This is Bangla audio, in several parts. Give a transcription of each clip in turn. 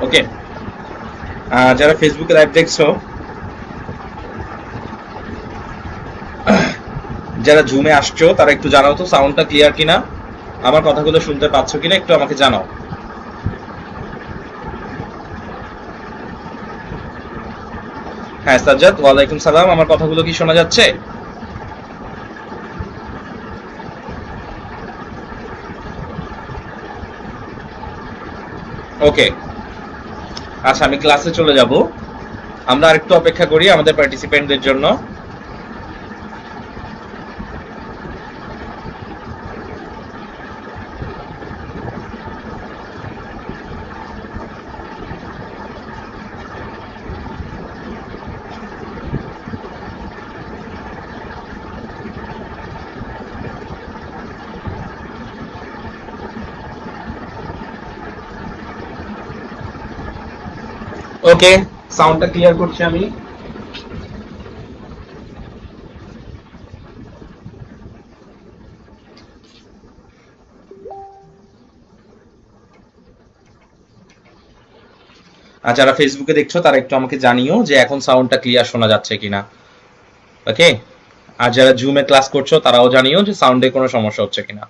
ওকে, যারা ফেসবুকে লাইভ দেখছো, যারা জুমে আসছো, তারা একটু জানাও তো সাউন্ডটা ক্লিয়ার কিনা, আমার কথাগুলো শুনতে পাচ্ছ কিনা একটু আমাকে জানাও। হ্যাঁ সাজ্জাদ, ওয়ালাইকুম সালাম। আমার কথাগুলো কি শোনা যাচ্ছে? ওকে, আচ্ছা আমি ক্লাসে চলে যাব। আমরা আরেকটু অপেক্ষা করি আমাদের পার্টিসিপেন্টদের জন্য। ওকে, সাউন্ডটা ক্লিয়ার করছি আমি। আর যারা ফেসবুকে দেখছো তারা একটু আমাকে জানিও যে এখন সাউন্ডটা ক্লিয়ার শোনা যাচ্ছে কিনা। ওকে, আর যারা জুমে ক্লাস করছো তারাও জানিও যে সাউন্ডে কোনো সমস্যা হচ্ছে কিনা।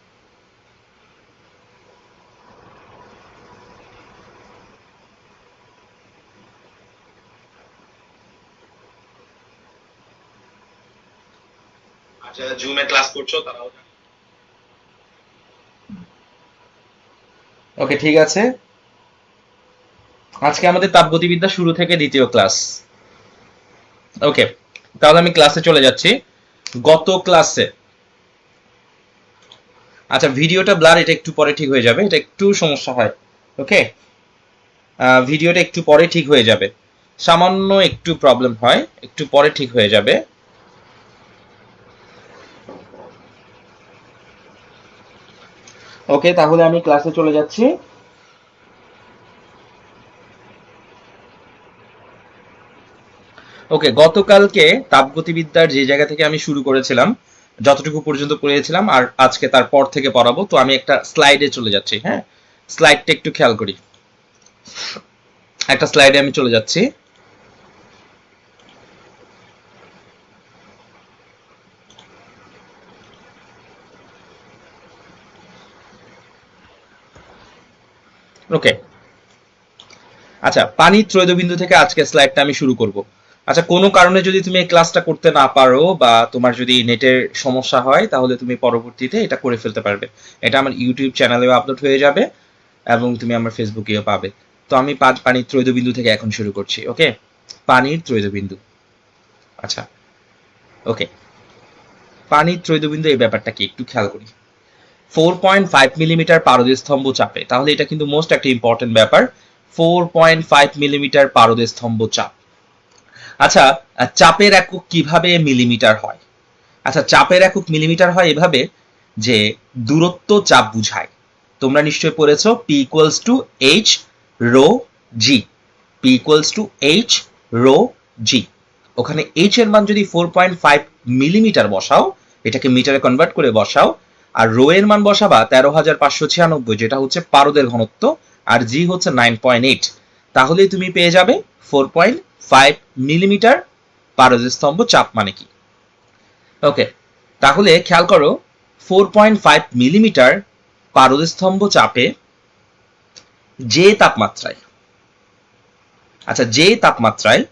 আর যারা জুমে ক্লাস করছো তারাও জানিও। ওকে ঠিক আছে, আজকে আমাদের তাপগতিবিদ্যা শুরু থেকে দ্বিতীয় ক্লাস। ওকে, তাহলে আমি ক্লাসে চলে যাচ্ছি। গত ক্লাসে, আচ্ছা ভিডিওটা ব্লার, এটা একটু পরে ঠিক হয়ে যাবে, এটা একটু সমস্যা হয়। ওকে, ভিডিওটা একটু পরে ঠিক হয়ে যাবে, সামান্য একটু প্রবলেম হয়, একটু পরে ঠিক হয়ে যাবে। ওকে, তাহলে আমি ক্লাসে চলে যাচ্ছি। ওকে, গতকালকে তাপগতিবিদ্যার যে জায়গা থেকে আমি শুরু করেছিলাম, যতটুকু পর্যন্ত পড়িয়েছিলাম, আর আজকে তারপর থেকে পড়াবো। তো আমি একটা স্লাইডে চলে যাচ্ছি। হ্যাঁ, স্লাইডটা একটু খেয়াল করি। একটা স্লাইডে আমি চলে যাচ্ছি। ওকে, আচ্ছা পানির ত্রয়োদবিন্দু থেকে আজকে স্লাইডটা আমি শুরু করব। আচ্ছা, কোনো কারণে যদি তুমি এই ক্লাসটা করতে না পারো বা তোমার যদি নেটের সমস্যা হয়, তাহলে তুমি পরবর্তীতে এটা করে ফেলতে পারবে। এটা আমার ইউটিউব চ্যানেলেও আপলোড হয়ে যাবে এবং তুমি আমার ফেসবুকেও পাবে। তো আমি পানির ত্রয়োদবিন্দু থেকে এখন শুরু করছি। ওকে, পানির ত্রয়োদবিন্দু। আচ্ছা, ওকে, পানির ত্রয়োদবিন্দু এই ব্যাপারটা কি একটু খেয়াল করি। 4.5 মিলিমিটার পারদস্তম্ভ চাপে, তাহলে এটা কিন্তু মোস্ট একটা ইম্পর্টেন্ট ব্যাপার। 4.5 মিলিমিটার পারদস্তম্ভ চাপ। আচ্ছা, চাপের একক কিভাবে মিলিমিটার হয়? আচ্ছা, চাপের একক মিলিমিটার হয় এভাবে যে দূরত্ব চাপ বুঝায়। তোমরা নিশ্চয়ই পড়েছো P equals to H rho G. P equals to H rho G. ওখানে এইচ এর মান যদি 4.5 মিলিমিটার বসাও, এটাকে মিটারে কনভার্ট করে বসাও, আর রো এর মান বসাবা 13,596, যেটা হচ্ছে পারদের ঘনত্ব, আর জি হচ্ছে 9.8, তাহলেই তুমি পেয়ে যাবে 4.5 মিলিমিটার পারদস্তম্ভ চাপ মানে কি। ওকে, তাহলে খেয়াল করো 4.5 মিলিমিটার পারদস্তম্ভ চাপে যে তাপমাত্রায়, আচ্ছা যে তাপমাত্রায়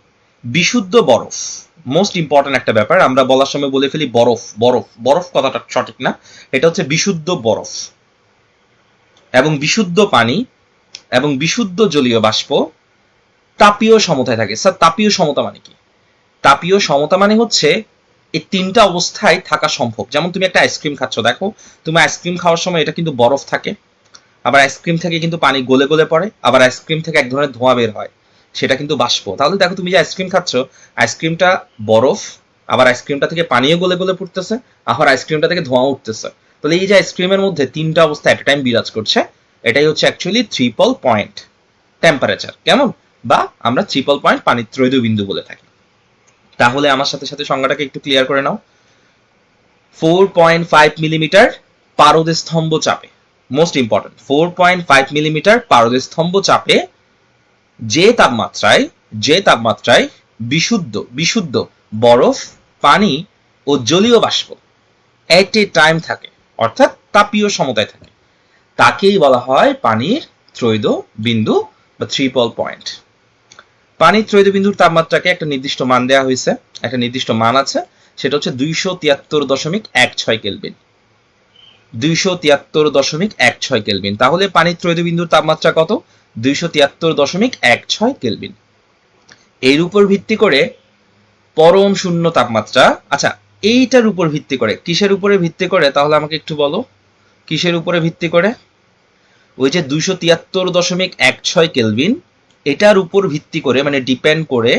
বিশুদ্ধ বরফ, মোস্ট ইম্পর্টেন্ট একটা ব্যাপার, আমরা বলার সময় বলে ফেলি বরফ বরফ বরফ, কথাটা সঠিক না, এটা হচ্ছে বিশুদ্ধ বরফ এবং বিশুদ্ধ পানি এবং বিশুদ্ধ জলীয় বাষ্প তাপীয় সমতায় থাকে। স্যার তাপীয় সমতা মানে কি? তাপীয় সমতা মানে হচ্ছে এই তিনটা অবস্থায় থাকা সম্ভব। যেমন তুমি একটা আইসক্রিম খাচ্ছ, দেখো তুমি আইসক্রিম খাওয়ার সময় এটা কিন্তু বরফ থাকে, আবার আইসক্রিম থেকে কিন্তু পানি গলে গলে পড়ে, আবার আইসক্রিম থেকে এক ধরনের ধোঁয়া বের হয়, সেটা কিন্তু বাষ্প। তাহলে দেখো তুমি যে আইসক্রিম খাচ্ছ, আইসক্রিমটা বরফ, আবার আইসক্রিমটা থেকে পানিও গলে গলে পড়তেছে, আবার আইসক্রিমটা থেকে ধোঁয়া উঠতেছে। তাহলে এই যে আইসক্রিমের মধ্যে তিনটা অবস্থা এট টাইম বিরাজ করছে, এটাই হচ্ছে অ্যাকচুয়ালি ট্রিপল পয়েন্ট টেম্পারেচার। কেমন? বা আমরা ট্রিপল পয়েন্ট পানির ত্রয়োদবিন্দু বলে থাকি। তাহলে আমার সাথে সাথে সংজ্ঞাটাকে একটু ক্লিয়ার করে নাও। 4.5 মিলিমিটার পারদস্তম্ভ চাপে, মোস্ট ইম্পর্টেন্ট, 4.5 মিলিমিটার পারদস্তম্ভ চাপে যে তাপমাত্রায় বিশুদ্ধ বরফ, পানি ও জলীয় বাষ্প এট এ টাইম থাকে, অর্থাৎ তাপীয় সমতায় থাকে, তাকেই বলা হয় পানির ত্রৈধ বিন্দু বা ট্রিপল পয়েন্ট। পানির ত্রৈধ বিন্দুর তাপমাত্রাকে একটা নির্দিষ্ট মান দেওয়া হয়েছে, একটা নির্দিষ্ট মান আছে, সেটা হচ্ছে 273.16 কেলভিন। 273.16 কেলভিন। তাহলে পানির ত্রৈধ বিন্দুর তাপমাত্রা কত? 273.16 কেলভিন। এর উপর ভিত্তি করে পরম শূন্য তাপমাত্রা, আচ্ছা এইটার উপর ভিত্তি করে, কিসের উপরে ভিত্তি করে তাহলে আমাকে একটু বলো, কিসের উপরে ভিত্তি করে? ওই যে 273.16 কেলভিন, এটার উপর ভিত্তি করে, মানে ডিপেন্ড করে,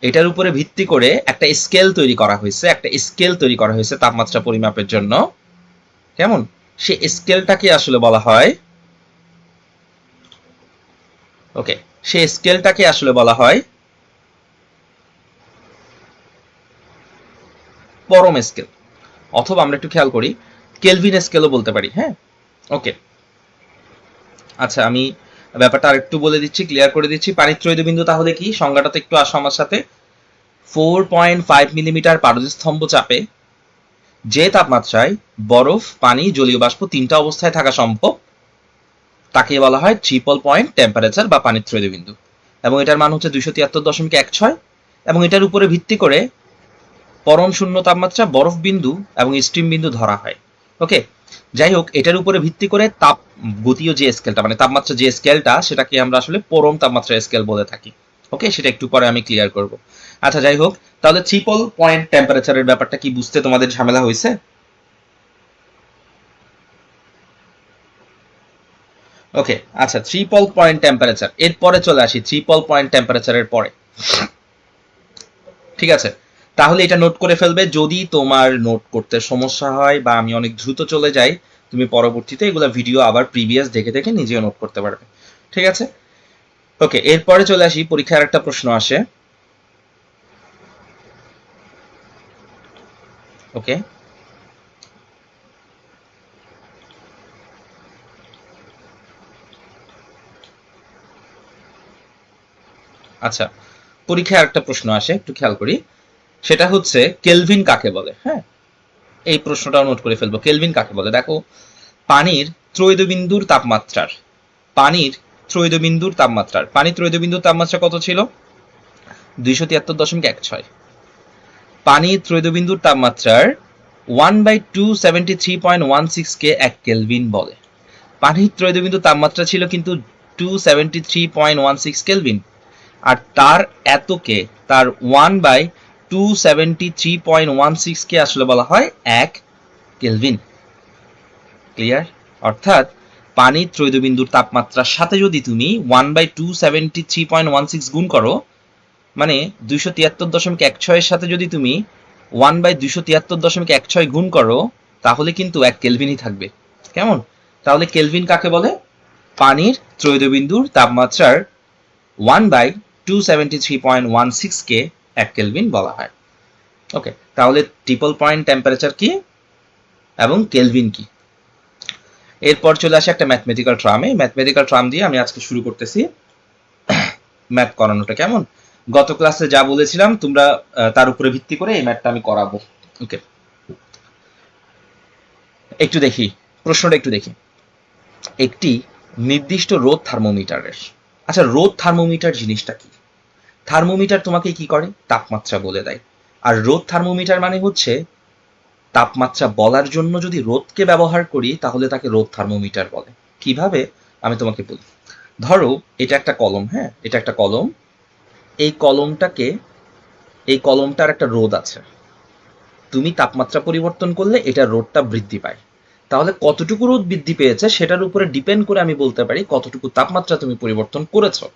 এটার উপরে ভিত্তি করে একটা স্কেল তৈরি করা হয়েছে তাপমাত্রা পরিমাপের জন্য। কেমন? সে স্কেলটাকে আসলে বলা হয়, ওকে, সে স্কেলটাকে আসলে বলা হয় পরম স্কেল, অথবা আমরা একটু খেয়াল করি কেলভিন স্কেলও বলতে পারি। হ্যাঁ, ওকে, আচ্ছা আমি ব্যাপারটা আরেকটু বলে দিচ্ছি, ক্লিয়ার করে দিচ্ছি। পানির ত্রৈধ বিন্দু তাহলে কি? সংজ্ঞাটাতে একটু আসো আমার সাথে। 4.5 মিলিমিটার পারদস্তম্ভ চাপে যে তাপমাত্রায় বরফ, পানি, জলীয় বাষ্প তিনটা অবস্থায় থাকা সম্ভব, তাকে বলা হয় ট্রিপল পয়েন্ট টেম্পারেচার বা পানির ত্রৈধ বিন্দু। এবং এটার মান হচ্ছে 273.16, এবং এটার উপরে ভিত্তি করে পরম শূন্য তাপমাত্রা, বরফ বিন্দু এবং স্টিম বিন্দু ধরা হয়। ওকে, যাই হোক, এটার উপরে ভিত্তি করে তাপ গতীয় যে স্কেলটা, মানে তাপমাত্রা যে স্কেলটা, সেটাকে আমরা আসলে পরম তাপমাত্রা স্কেল বলে থাকি। ওকে, সেটা একটু পরে আমি ক্লিয়ার করব। আচ্ছা যাই হোক, তাহলে ট্রিপল পয়েন্ট টেম্পারেচারের ব্যাপারটা কি বুঝতে তোমাদের ঝামেলা হয়েছে? ওকে, আচ্ছা ট্রিপল পয়েন্ট টেম্পারেচার, এরপরে চলে আসি ট্রিপল পয়েন্ট টেম্পারেচারের পরে। ঠিক আছে, তাহলে এটা নোট করে ফেলবে। যদি তোমার নোট করতে সমস্যা হয় বা আমি অনেক দ্রুত চলে যাই, তুমি পরবর্তীতে এগুলা ভিডিও আবার প্রিভিয়াস দেখে দেখে নিজেও নোট করতে পারবে। ঠিক আছে, ওকে, এরপরে চলে আসি, পরীক্ষার একটা প্রশ্ন আসে। ওকে, আচ্ছা পরীক্ষায় একটা প্রশ্ন আসে, একটু খেয়াল করি। সেটা হচ্ছে কেলভিন কাকে বলে? হ্যাঁ, এই প্রশ্নটাও নোট করে ফেলবো, কেলভিন কাকে বলে। দেখো, পানির ত্রৈধ বিন্দুর তাপমাত্রার পানির ত্রৈধ বিন্দুর তাপমাত্রা কত ছিল? 273.16। পানির ত্রৈধ বিন্দুর তাপমাত্রার 1/273.16 কে 1 কেলভিন বলে। পানির ত্রৈধ বিন্দুর তাপমাত্রা ছিল কিন্তু 273.16 কেলভিন, আর তার এতকে, তার 1/273.16 কে আসলে বলা হয় 1 কেলভিন। ক্লিয়ার? অর্থাৎ পানির ত্রৈধ বিন্দুর তাপমাত্রার সাথে যদি তুমি 1/273.16 গুণ করো, মানে 273.16 এর সাথে যদি তুমি 1/273.16 গুণ করো, তাহলে কিন্তু 1 কেলভিনই থাকবে। কেমন? তাহলে কেলভিন কাকে বলে? পানির ত্রৈধ বিন্দুর তাপমাত্রার 1/273.16 কে 1 কেলভিন বলা হয়। ওকে, তাহলে ট্রিপল পয়েন্ট টেম্পারেচার কি এবং কেলভিন কি? এরপর চলে আসে একটা ম্যাথমেটিক্যাল ট্রামে। ম্যাথমেটিক্যাল ট্রাম দিয়ে আমি আজকে শুরু করতেছি ম্যাথ করানোটা। কেমন? গত ক্লাসে যা বলেছিলাম তোমরা তার উপরে ভিত্তি করে এই ম্যাথটা আমি করাবো। ওকে, একটু দেখি প্রশ্নটা, একটু দেখি। একটি নির্দিষ্ট রোদ থার্মোমিটারের, আচ্ছা রোদ থার্মোমিটার জিনিসটা কি? থার্মোমিটার তোমাকে কি করে? তাপমাত্রা বলে দেয়। আর রোদ থার্মোমিটার মানে হচ্ছে তাপমাত্রা বলার জন্য যদি রোদকে ব্যবহার করি, তাহলে তাকে রোদ থার্মোমিটার বলে। কিভাবে? আমি তোমাকে বলি। ধরো এটা একটা কলম, হ্যাঁ, এটা একটা কলম। এই কলমটার একটা রোদ আছে। তুমি তাপমাত্রা পরিবর্তন করলে এটা রোদটা বৃদ্ধি পায়। তাহলে কতটুকু রোদ বৃদ্ধি পেয়েছে সেটার উপরে ডিপেন্ড করে আমি বলতে পারি কতটুকু তাপমাত্রা তুমি পরিবর্তন করেছো।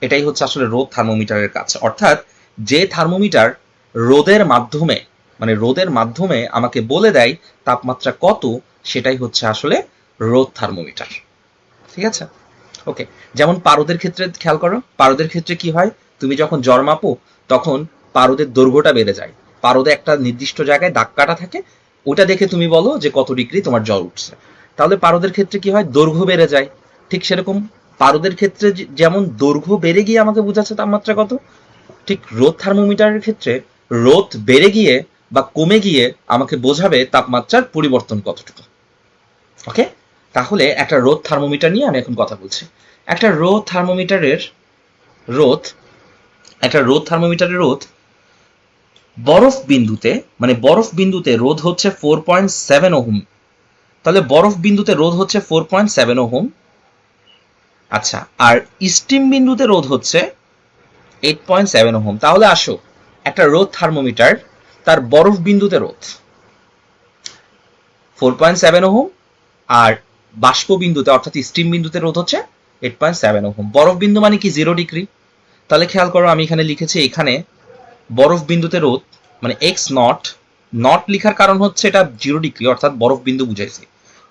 এটাই হচ্ছে আসলে রোদ থার্মোমিটারের কাজ। অর্থাৎ যে থার্মোমিটার রোদের মাধ্যমে আমাকে বলে দেয় তাপমাত্রা কত, সেটাই হচ্ছে আসলে রোদ থার্মোমিটার। ঠিক আছে, ওকে। যেমন পারদের ক্ষেত্রে খেয়াল করো, পারদের ক্ষেত্রে কি হয়? তুমি যখন জ্বর মাপো, তখন পারদের দৈর্ঘ্যটা বেড়ে যায়। পারদে একটা নির্দিষ্ট জায়গায় দাগ কাটা থাকে, ওটা দেখে তুমি বলো যে কত ডিগ্রি তোমার জ্বর উঠছে। তাহলে পারদের ক্ষেত্রে কি হয়? দৈর্ঘ্য বেড়ে যায়। ঠিক সেরকম পারদের ক্ষেত্রে যেমন দৈর্ঘ্য বেড়ে গিয়ে আমাকে বোঝাচ্ছে তাপমাত্রা কত, ঠিক রোদ থার্মোমিটারের ক্ষেত্রে রোদ বেড়ে গিয়ে বা কমে গিয়ে আমাকে বোঝাবে তাপমাত্রার পরিবর্তন কতটুকু। ওকে, তাহলে একটা রোদ থার্মোমিটার নিয়ে আমি এখন কথা বলছি। একটা রোদ থার্মোমিটারের রোদ বরফ বিন্দুতে, মানে বরফ বিন্দুতে রোধ হচ্ছে 4.7 ওহম। তাহলে বরফ বিন্দুতে রোধ হচ্ছে 4.7 ওহম। আচ্ছা, আর স্টিম বিন্দুতে রোধ হচ্ছে 8.7 ওহম। তাহলে আসো, একটা রোদ থার্মোমিটার, তার বরফ বিন্দুতে রোধ 4.7 ওহম, আর বাষ্প বিন্দুতে অর্থাৎ স্টিম বিন্দুতে রোধ হচ্ছে 8.7 ওহম। বরফ বিন্দু মানে কি 0 ডিগ্রি। তাহলে খেয়াল করো, আমি এখানে লিখেছি, এখানে বরফ বিন্দুতে রোধ মানে এক্স নট, নট লিখার কারণ হচ্ছে এটা 0 ডিগ্রি অর্থাৎ বরফ বিন্দু বুঝাইছে।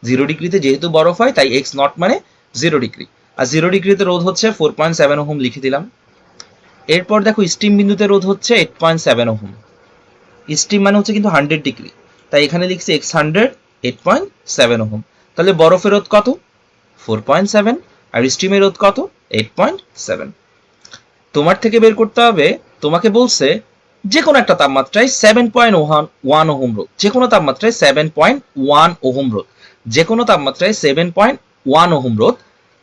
0 ডিগ্রিতে যেহেতু বরফ হয় তাই এক্স নট মানে 0 ডিগ্রি, আর 0 ডিগ্রিতে রোধ হচ্ছে 4.7 ওহম লিখে দিলাম। এরপর দেখো স্টিম বিন্দুতে রোধ হচ্ছে 8.7 ওহম। স্টিম মানে হচ্ছে কিন্তু 100 ডিগ্রি, তাই এখানে লিখছি এক্স 100 8.7 ওহম। তাহলে বরফের রোধ কত 4.7, আর স্টিমের রোধ কত 8.7। তোমার থেকে বের করতে হবে, তোমাকে বলছে যে কোনো একটা তাপমাত্রায় 7.1 ওহম রোধ, যে কোনো তাপমাত্রায় 7.1 ওহম রোধ, যে কোনো তাপমাত্রায় 7.1 ওহম রোধ।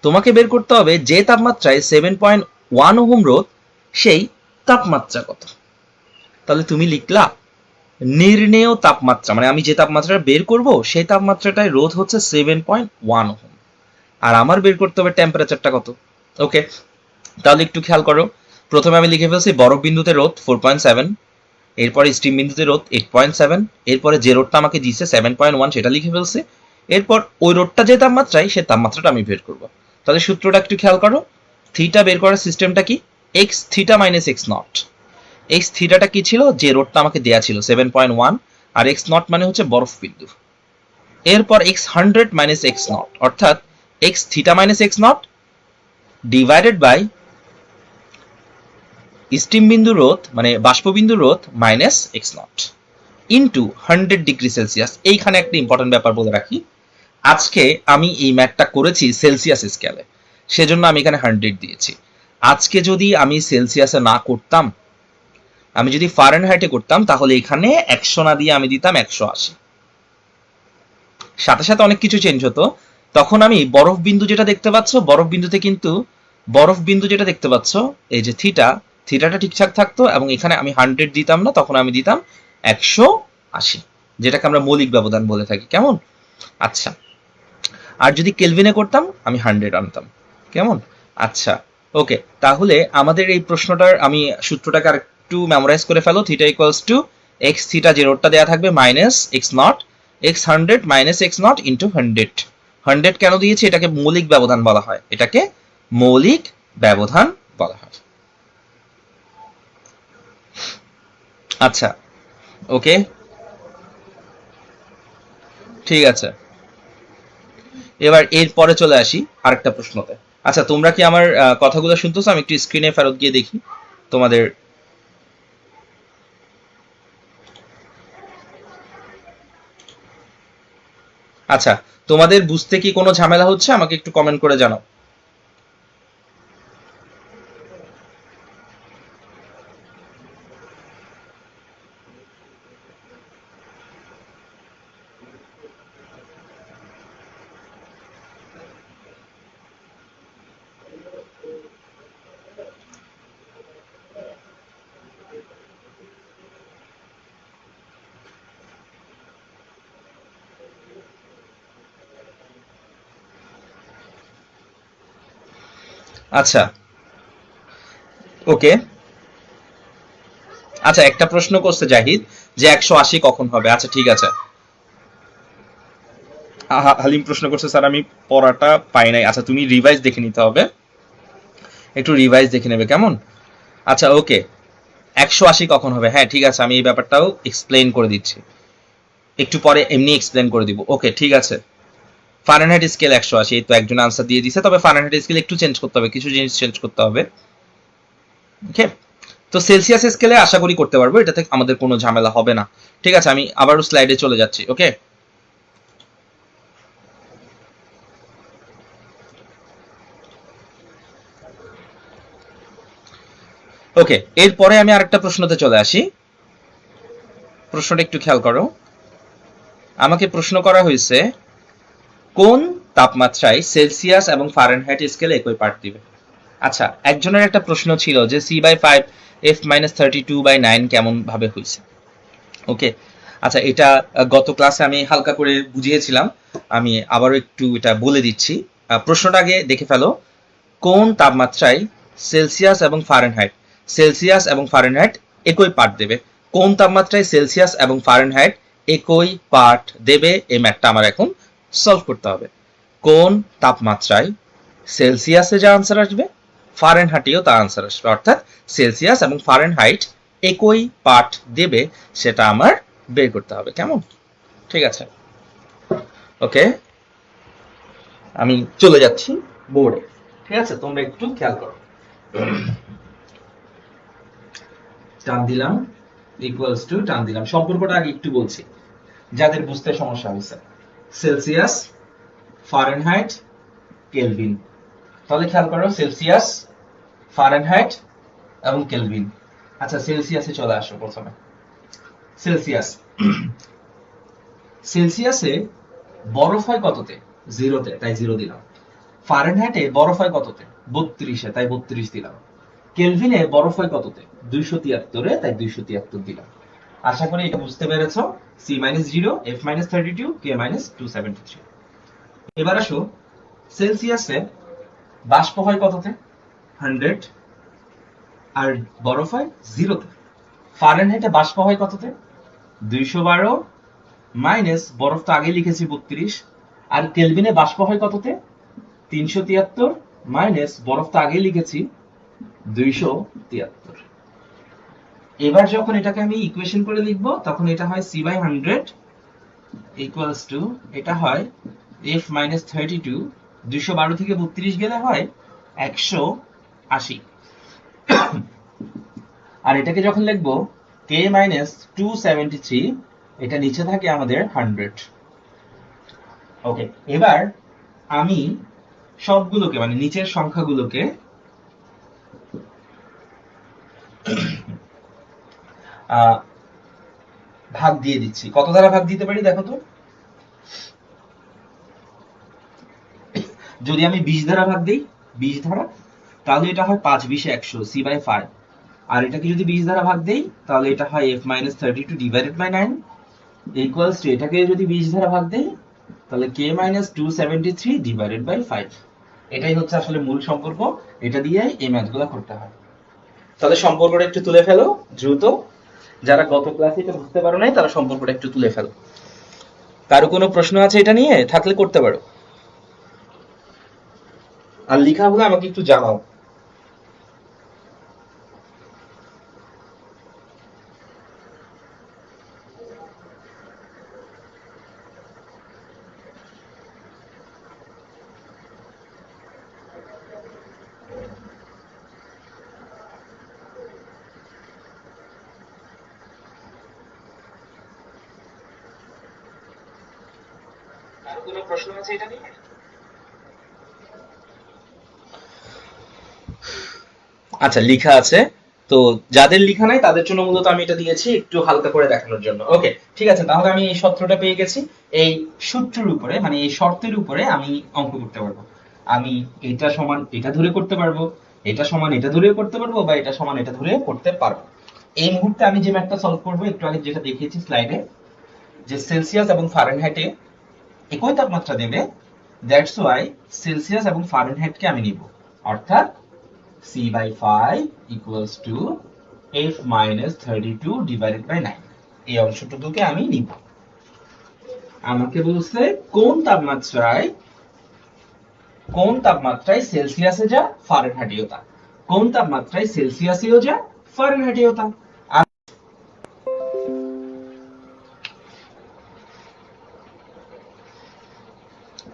তোমাকে বের করতে হবে যে তাপমাত্রায় 7.1 ওহম রোধ সেই তাপমাত্রা কত। তাহলে তুমি লিখলা নির্ণেয় তাপমাত্রা, মানে আমি যে তাপমাত্রাটা বের করব সেই তাপমাত্রাটায় রোধ হচ্ছে 7.1 ওহম, আর আমার বের করতে হবে টেম্পারেচারটা কত। ওকে, তাহলে একটু খেয়াল করো, প্রথমে আমি লিখে ফেলছি বরফ বিন্দুতে রোধ 4.7, এরপরে স্টিম বিন্দুতে রোধ 8.7, এরপরে যে রোধটা আমাকে দিয়েছে 7.1 সেটা লিখে ফেলছি। এরপর ওই রোধটা যে তাপমাত্রায় সেই তাপমাত্রাটা আমি বের করব। তাহলে সূত্রটা একটু খেয়াল করো, থিটা বের করার সিস্টেমটা কি, X theta minus x naught. X থিটাটা কি ছিল, যে রোধটা আমাকে দেয়া ছিল 7.1, আর এক্স নট মানে হচ্ছে বরফ বিন্দু। এরপর এক্স 100 মাইনাস এক্স নট, অর্থাৎ x theta minus x naught divided by steam বিন্দু রোধ মানে বাষ্পবিন্দু রোধ minus x naught into 100 degree Celsius. এইখানে একটা ইম্পর্টেন্ট ব্যাপার বলে রাখি, আজকে আমি এই ম্যাথটা করেছি সেলসিয়াস স্কেলে, সেজন্য আমি এখানে 100 দিয়েছি। আজকে যদি আমি সেলসিয়াসে না করতাম, আমি যদি ফারেনহাইটে করতাম, তাহলে এখানে 100 না দিয়ে আমি দিতাম 180। সাথে সাথে অনেক কিছু চেঞ্জ হতো। তখন আমি বরফ বিন্দু যেটা দেখতে পাচ্ছ, বরফ বিন্দু যেটা দেখতে পাচ্ছ, এই যে থিটাটা ঠিকঠাক থাকতো, এবং এখানে আমি 100 দিতাম না, তখন আমি দিতাম 180, যেটাকে আমরা মৌলিক ব্যবধান বলে থাকি। কেমন? আচ্ছা, আর যদি কেলভিনে করতাম আমি 100 আনতাম। কেমন? আচ্ছা, ওকে, তাহলে আমাদের এই প্রশ্নটার আমি সূত্রটাকে আর একটু মেমোরাইজ করে ফেলো। Theta equals to X theta, যে রোডটা দেওয়া থাকবে, minus x naught, X 100 minus x naught into 100। 100 কেন দিয়েছি, এটাকে মৌলিক ব্যবধান বলা হয়, এটাকে মৌলিক ব্যবধান বলা হয়। আচ্ছা, ওকে, ঠিক আছে। এবার এর পরে চলে আসি আরেকটা প্রশ্নতে। আচ্ছা, তোমরা কি আমার কথাগুলো শুনতেছো? আমি একটু স্ক্রিনে ফেরত গিয়ে দেখি তোমাদের। আচ্ছা, তোমাদের বুঝতে কি কোনো ঝামেলা হচ্ছে? আমাকে একটু কমেন্ট করে জানাও। আচ্ছা, ওকে, আচ্ছা, একটা প্রশ্ন করছে জাহিদ যে 180 কখন হবে। আচ্ছা, ঠিক আছে। হালিম প্রশ্ন করছে, স্যার আমি পড়াটা পাই নাই। আচ্ছা, তুমি রিভাইজ দেখে নিতে হবে, একটু রিভাইজ দেখে নেবে। কেমন? আচ্ছা, ওকে, 180 কখন হবে? হ্যাঁ, ঠিক আছে, আমি এই ব্যাপারটাও এক্সপ্লেইন করে দিচ্ছি, একটু পরে এমনি এক্সপ্লেইন করে দিব। ওকে, ঠিক আছে। ফারেনহাইট স্কেল 180, তো একজন আনসার দিয়ে দিছে, তবে ফারেনহাইট স্কেল একটু চেঞ্জ করতে হবে, কিছু জিনিস চেঞ্জ করতে হবে। ওকে, তো সেলসিয়াস স্কেলে আশা করি করতে পারবো, এটাতে আমাদের কোনো ঝামেলা হবে না। ঠিক আছে, আমি আবারও স্লাইডে চলে যাচ্ছি। ওকে, ওকে, এরপরে আমি আরেকটা প্রশ্নতে চলে আসি। প্রশ্নটা একটু খেয়াল করো। আমাকে প্রশ্ন করা হয়েছে কোন তাপমাত্রায় সেলসিয়াস এবং ফারেনহাইট স্কেলে একই পাঠ দিবে। আচ্ছা, একজনের একটা প্রশ্ন ছিল যে C/5 F-32/9 কেমন ভাবে হয়েছে। ওকে, আচ্ছা, এটা গত ক্লাসে আমি হালকা করে বুঝিয়েছিলাম, আমি আবারও একটু এটা বলে দিচ্ছি। প্রশ্নটা আগে দেখে ফেলো। কোন তাপমাত্রায় সেলসিয়াস এবং ফারেনহাইট একই পাঠ দেবে? কোন তাপমাত্রায় সেলসিয়াস এবং ফারেনহাইট একই পাঠ দেবে, এই ম্যাথটা আমার এখন সলভ করতে হবে। কোন তাপমাত্রায় সেলসিয়াসে যা আনসার আসবে, ফারেনহাইটেও তা আনসার আসবে, অর্থাৎ সেলসিয়াস এবং ফারেনহাইট একই পাঠ দেবে, সেটা আমার বের করতে হবে। কেমন? ঠিক আছে, ওকে, আমি চলে যাচ্ছি বোর্ডে। ঠিক আছে, তোমরা একটু খেয়াল করো। টান দিলাম, ইকুয়ালস টু টান দিলাম। সম্পর্কটা আগে একটু বলছি যাদের বুঝতে সমস্যা হয়েছে। Celsius, Fahrenheit, Kelvin. তাহলে খেয়াল করো, সেলসিয়াস, ফারেনহাইট এবং কেলভিন। আচ্ছা, সেলসিয়াসে চলে আসো প্রথমে। সেলসিয়াস, সেলসিয়াসে বরফ হয় কততে? 0-তে, তাই 0 দিলাম। ফারেনহাইটে বরফ হয় কততে? 32-এ, তাই 32 দিলাম। কেলভিনে বরফ হয় কততে? 273-এ, তাই 273 দিলাম। আশা করি এটা বুঝতে পেরেছো। C-0, F-32, K-273। এবার আসো, সেলসিয়াসে বাষ্প হয় কততে? 100, আর বরফ হয় 0-তে। ফারেনহাইটে বাষ্প হয় কততে? 212 মাইনাস বরফ তো আগে লিখেছি 32, আর কেলভিনে বাষ্প হয় কততে? 373 মাইনাস বরফ তো আগে লিখেছি 273। এবার যখন এটাকে আমি ইকুয়েশন করে লিখবো, তখন এটা হয় C/100 ইকুয়ালস টু, এটা হয় F-32, 212 থেকে 32 গেলে হয় 180। আর এটাকে যখন লিখবো K-273, এটা নিচে থাকে আমাদের 100। ওকে, এবার আমি সবগুলোকে, মানে নিচের সংখ্যাগুলোকে ভাগ দিয়ে দিচ্ছি। কত দ্বারা ভাগ দিতে পারি দেখো তো? যদি আমি 20 দ্বারা ভাগ দিই, 20 দ্বারা, তাহলে এটা হয় 5-20 100, C/5। আর এটাকে যদি 20 দ্বারা ভাগ দেই, তাহলে এটা হয় F-32/9 ইকুয়ালস টু, এটাকে যদি 20 দ্বারা ভাগ দেই, তাহলে K-273/5। এটাই হচ্ছে আসলে মূল সম্পর্ক। এটা দিয়েই এই ম্যাথগুলো করতে হয়। তাহলে সম্পর্কটা একটু তুলে ফেলো দ্রুত। যারা গত ক্লাসে এটা বুঝতে পারো নাই, তারা সম্পর্কটা একটু তুলে ফেলো। কারো কোনো প্রশ্ন আছে এটা নিয়ে? থাকলে করতে পারো, আর লেখাগুলো আমাকে একটু জানাও। কারো কোনো প্রশ্ন আছে এটা নিয়ে? আচ্ছা, লেখা আছে। তো যাদের লেখা নাই তাদের জন্য মূলত আমি এটা দিয়েছি একটু হালকা করে দেখানোর জন্য। ওকে, ঠিক আছে, তাহলে আমি এই সূত্রটা পেয়ে গেছি। এই সূত্রের উপরে, মানে এই শর্তের উপরে আমি অঙ্ক করতে পারবো। আমি এটা সমান এটা ধরে করতে পারবো, এটা সমান এটা ধরেও করতে পারবো, বা এটা সমান এটা ধরে করতে পারবো। এই মুহূর্তে আমি যে ম্যাথটা সলভ করবো, একটু আগে যেটা দেখিয়েছি স্লাইডে, যে সেলসিয়াস এবং ফারেনহাইটে একই তাপমাত্রা দেবে, দ্যাটস ওয়াই সেলসিয়াস এবং ফারেনহাইটকে আমি নিব, অর্থাৎ C/5 equals to F-32/9। এই অংশটুকুকে আমি নিব। আমাকে বলছে কোন তাপমাত্রায় সেলসিয়াসে যা ফারেনহাইটেও তা, কোন তাপমাত্রায় সেলসিয়াসেও যা ফারেনহাইটেও তা।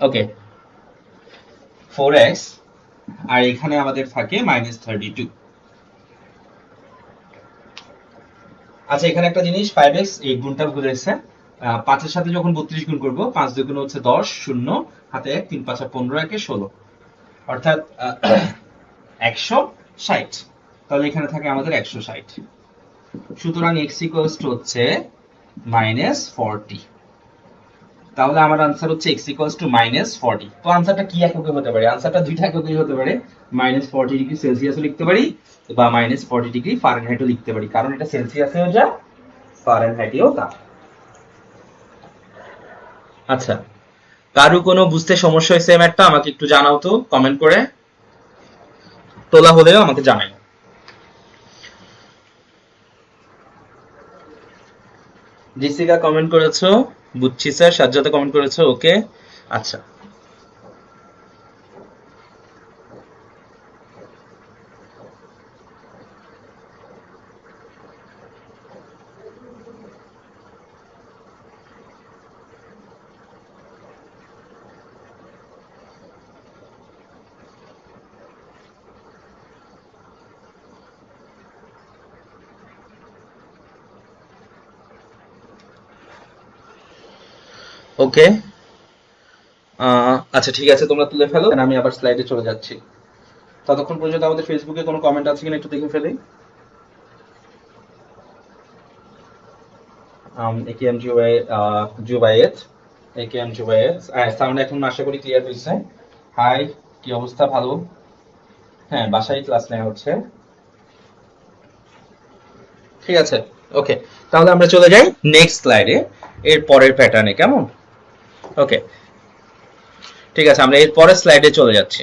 ওকে, 4x, আর এখানে আমাদের থাকে -32। আচ্ছা, এখানে একটা জিনিস, 5x, এই গুণটা ভুলে গেছে। 5 এর সাথে যখন 32 গুণ করব, 5 দুগুণ হচ্ছে 10, 0 হাতে 1, 3 5 15, 1 16, অর্থাৎ 160। তাহলে এখানে থাকে আমাদের 160। সুতরাং x ইকুয়ালস টু হচ্ছে -40। তাহলে আমার আনসার হচ্ছে x ইকুয়ালস টু -40। তো আনসারটা কি এককে হতে পারে? আনসারটা দুইটা এককে হতে পারে, -40 ডিগ্রি সেলসিয়াসও লিখতে পারি বা -40 ডিগ্রি ফারেনহাইটও লিখতে পারি, কারণ এটা সেলসিয়াসেও যা ফারেনহাইটেও তা। আচ্ছা, কারো কোনো বুঝতে সমস্যা হয়েছে ম্যাথটা আমাকে একটু জানাও তো কমেন্ট করে, তোলা হলেও আমাকে জানাই। জিসিকা কমেন্ট করেছো, বুঝছি স্যার। সাজ্জাদা কমেন্ট করেছো, ওকে। আচ্ছা, ওকে। আচ্ছা ঠিক আছে, তোমরা তুলে ফেলো, আমি আবার স্লাইডে চলে যাচ্ছি। ততক্ষণ পর্যন্ত আমাদের ফেসবুকে কোনো কমেন্ট আছে কিনা একটু দেখে ফেলি। একেএম জুবায়েত, একেএম জুবায়েত, সাউন্ড এখন আশা করি ক্লিয়ার হয়েছে। হাই, কি অবস্থা? ভালো? হ্যাঁ, বাসায় ক্লাস নেওয়া হচ্ছে। ঠিক আছে, ওকে। তাহলে আমরা চলে যাই নেক্সট স্লাইডে, এর পরের প্যাটার্নে, কেমন? ওকে, ঠিক আছে, আমরা এর পরের স্লাইডে চলে যাচ্ছি।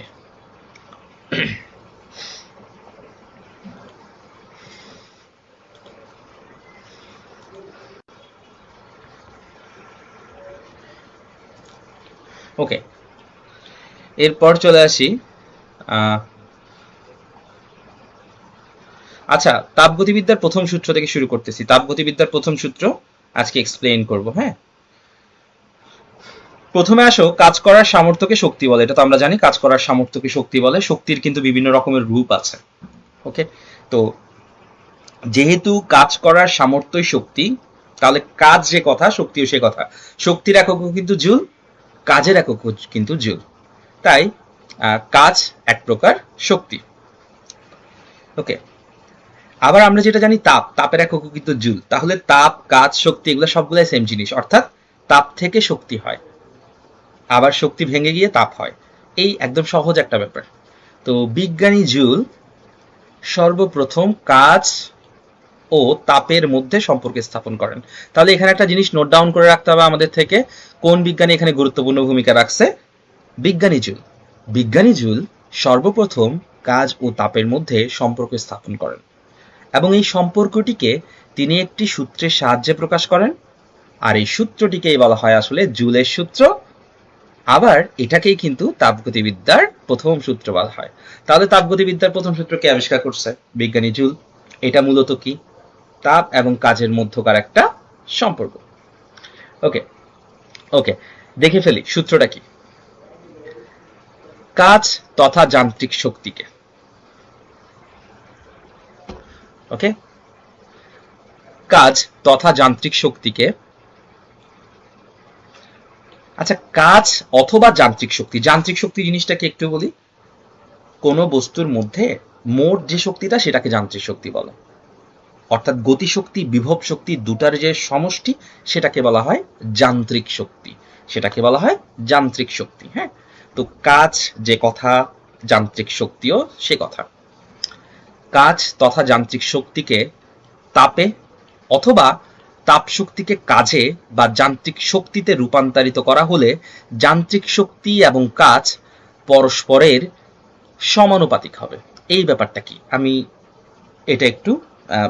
ওকে, এরপর চলে আসি। আচ্ছা, তাপগতিবিদ্যার প্রথম সূত্র থেকে শুরু করতেছি। তাপগতিবিদ্যার প্রথম সূত্র আজকে এক্সপ্লেইন করব। হ্যাঁ, প্রথমে আসো, কাজ করার সামর্থ্যকে শক্তি বলে। এটা তো আমরা জানি, কাজ করার সামর্থ্যকে শক্তি বলে। শক্তির কিন্তু বিভিন্ন রকমের রূপ আছে। ওকে, তো যেহেতু কাজ করার সামর্থ্যই শক্তি, তাহলে কাজ যে কথা, শক্তিও সে কথা। শক্তির এককও কিন্তু জুল, কাজের এককও কিন্তু জুল। তাই কাজ এক প্রকার শক্তি। ওকে, আবার আমরা যেটা জানি তাপ, তাপের এককও কিন্তু জুল। তাহলে তাপ, কাজ, শক্তি এগুলো সবগুলাই সেম জিনিস, অর্থাৎ তাপ থেকে শক্তি হয়, আবার শক্তি ভেঙে গিয়ে তাপ হয়। এই একদম সহজ একটা ব্যাপার। তো বিজ্ঞানী জুল সর্বপ্রথম কাজ ও তাপের মধ্যে সম্পর্ক স্থাপন করেন। তাহলে এখানে একটা জিনিস নোট ডাউন করে রাখতে হবে আমাদের থেকে, কোন বিজ্ঞানী এখানে গুরুত্বপূর্ণ ভূমিকা রাখছে? বিজ্ঞানী জুল। বিজ্ঞানী জুল সর্বপ্রথম কাজ ও তাপের মধ্যে সম্পর্ক স্থাপন করেন এবং এই সম্পর্কটিকে তিনি একটি সূত্রের সাহায্যে প্রকাশ করেন। আর এই সূত্রটিকেই বলা হয় আসলে জুলের সূত্র। আবার এটাকেই কিন্তু তাপগতিবিদ্যার প্রথম সূত্র বলা হয়। তাহলে তাপগতিবিদ্যার প্রথম সূত্র কে আবিষ্কার করছে? বিজ্ঞানী জুল। এটা মূলত কি? তাপ এবং কাজের মধ্যকার একটা সম্পর্ক। ওকে, ওকে, দেখে ফেলি সূত্রটা কি। কাজ তথা যান্ত্রিক শক্তিকে, ওকে, কাজ তথা যান্ত্রিক শক্তিকে, আচ্ছা, কাজ অথবা যান্ত্রিক শক্তি। যান্ত্রিক শক্তি জিনিসটাকে একটু বলি। কোনো বস্তুর মধ্যে মোট যে শক্তিটা, সেটাকে যান্ত্রিক শক্তি বলে। অর্থাৎ গতিশক্তি, বিভব শক্তি দুটার যে সমষ্টি, সেটাকে বলা হয় যান্ত্রিক শক্তি। সেটাকে বলা হয় যান্ত্রিক শক্তি। হ্যাঁ, তো কাজ যে কথা, যান্ত্রিক শক্তিও সে কথা। কাজ তথা যান্ত্রিক শক্তিকে তাপে অথবা তাপ শক্তিকে কাজে বা যান্ত্রিক শক্তিতে রূপান্তরিত করা হলে যান্ত্রিক শক্তি এবং কাজ পরস্পরের সমানুপাতিক হবে। এই ব্যাপারটা কি, আমি এটা একটু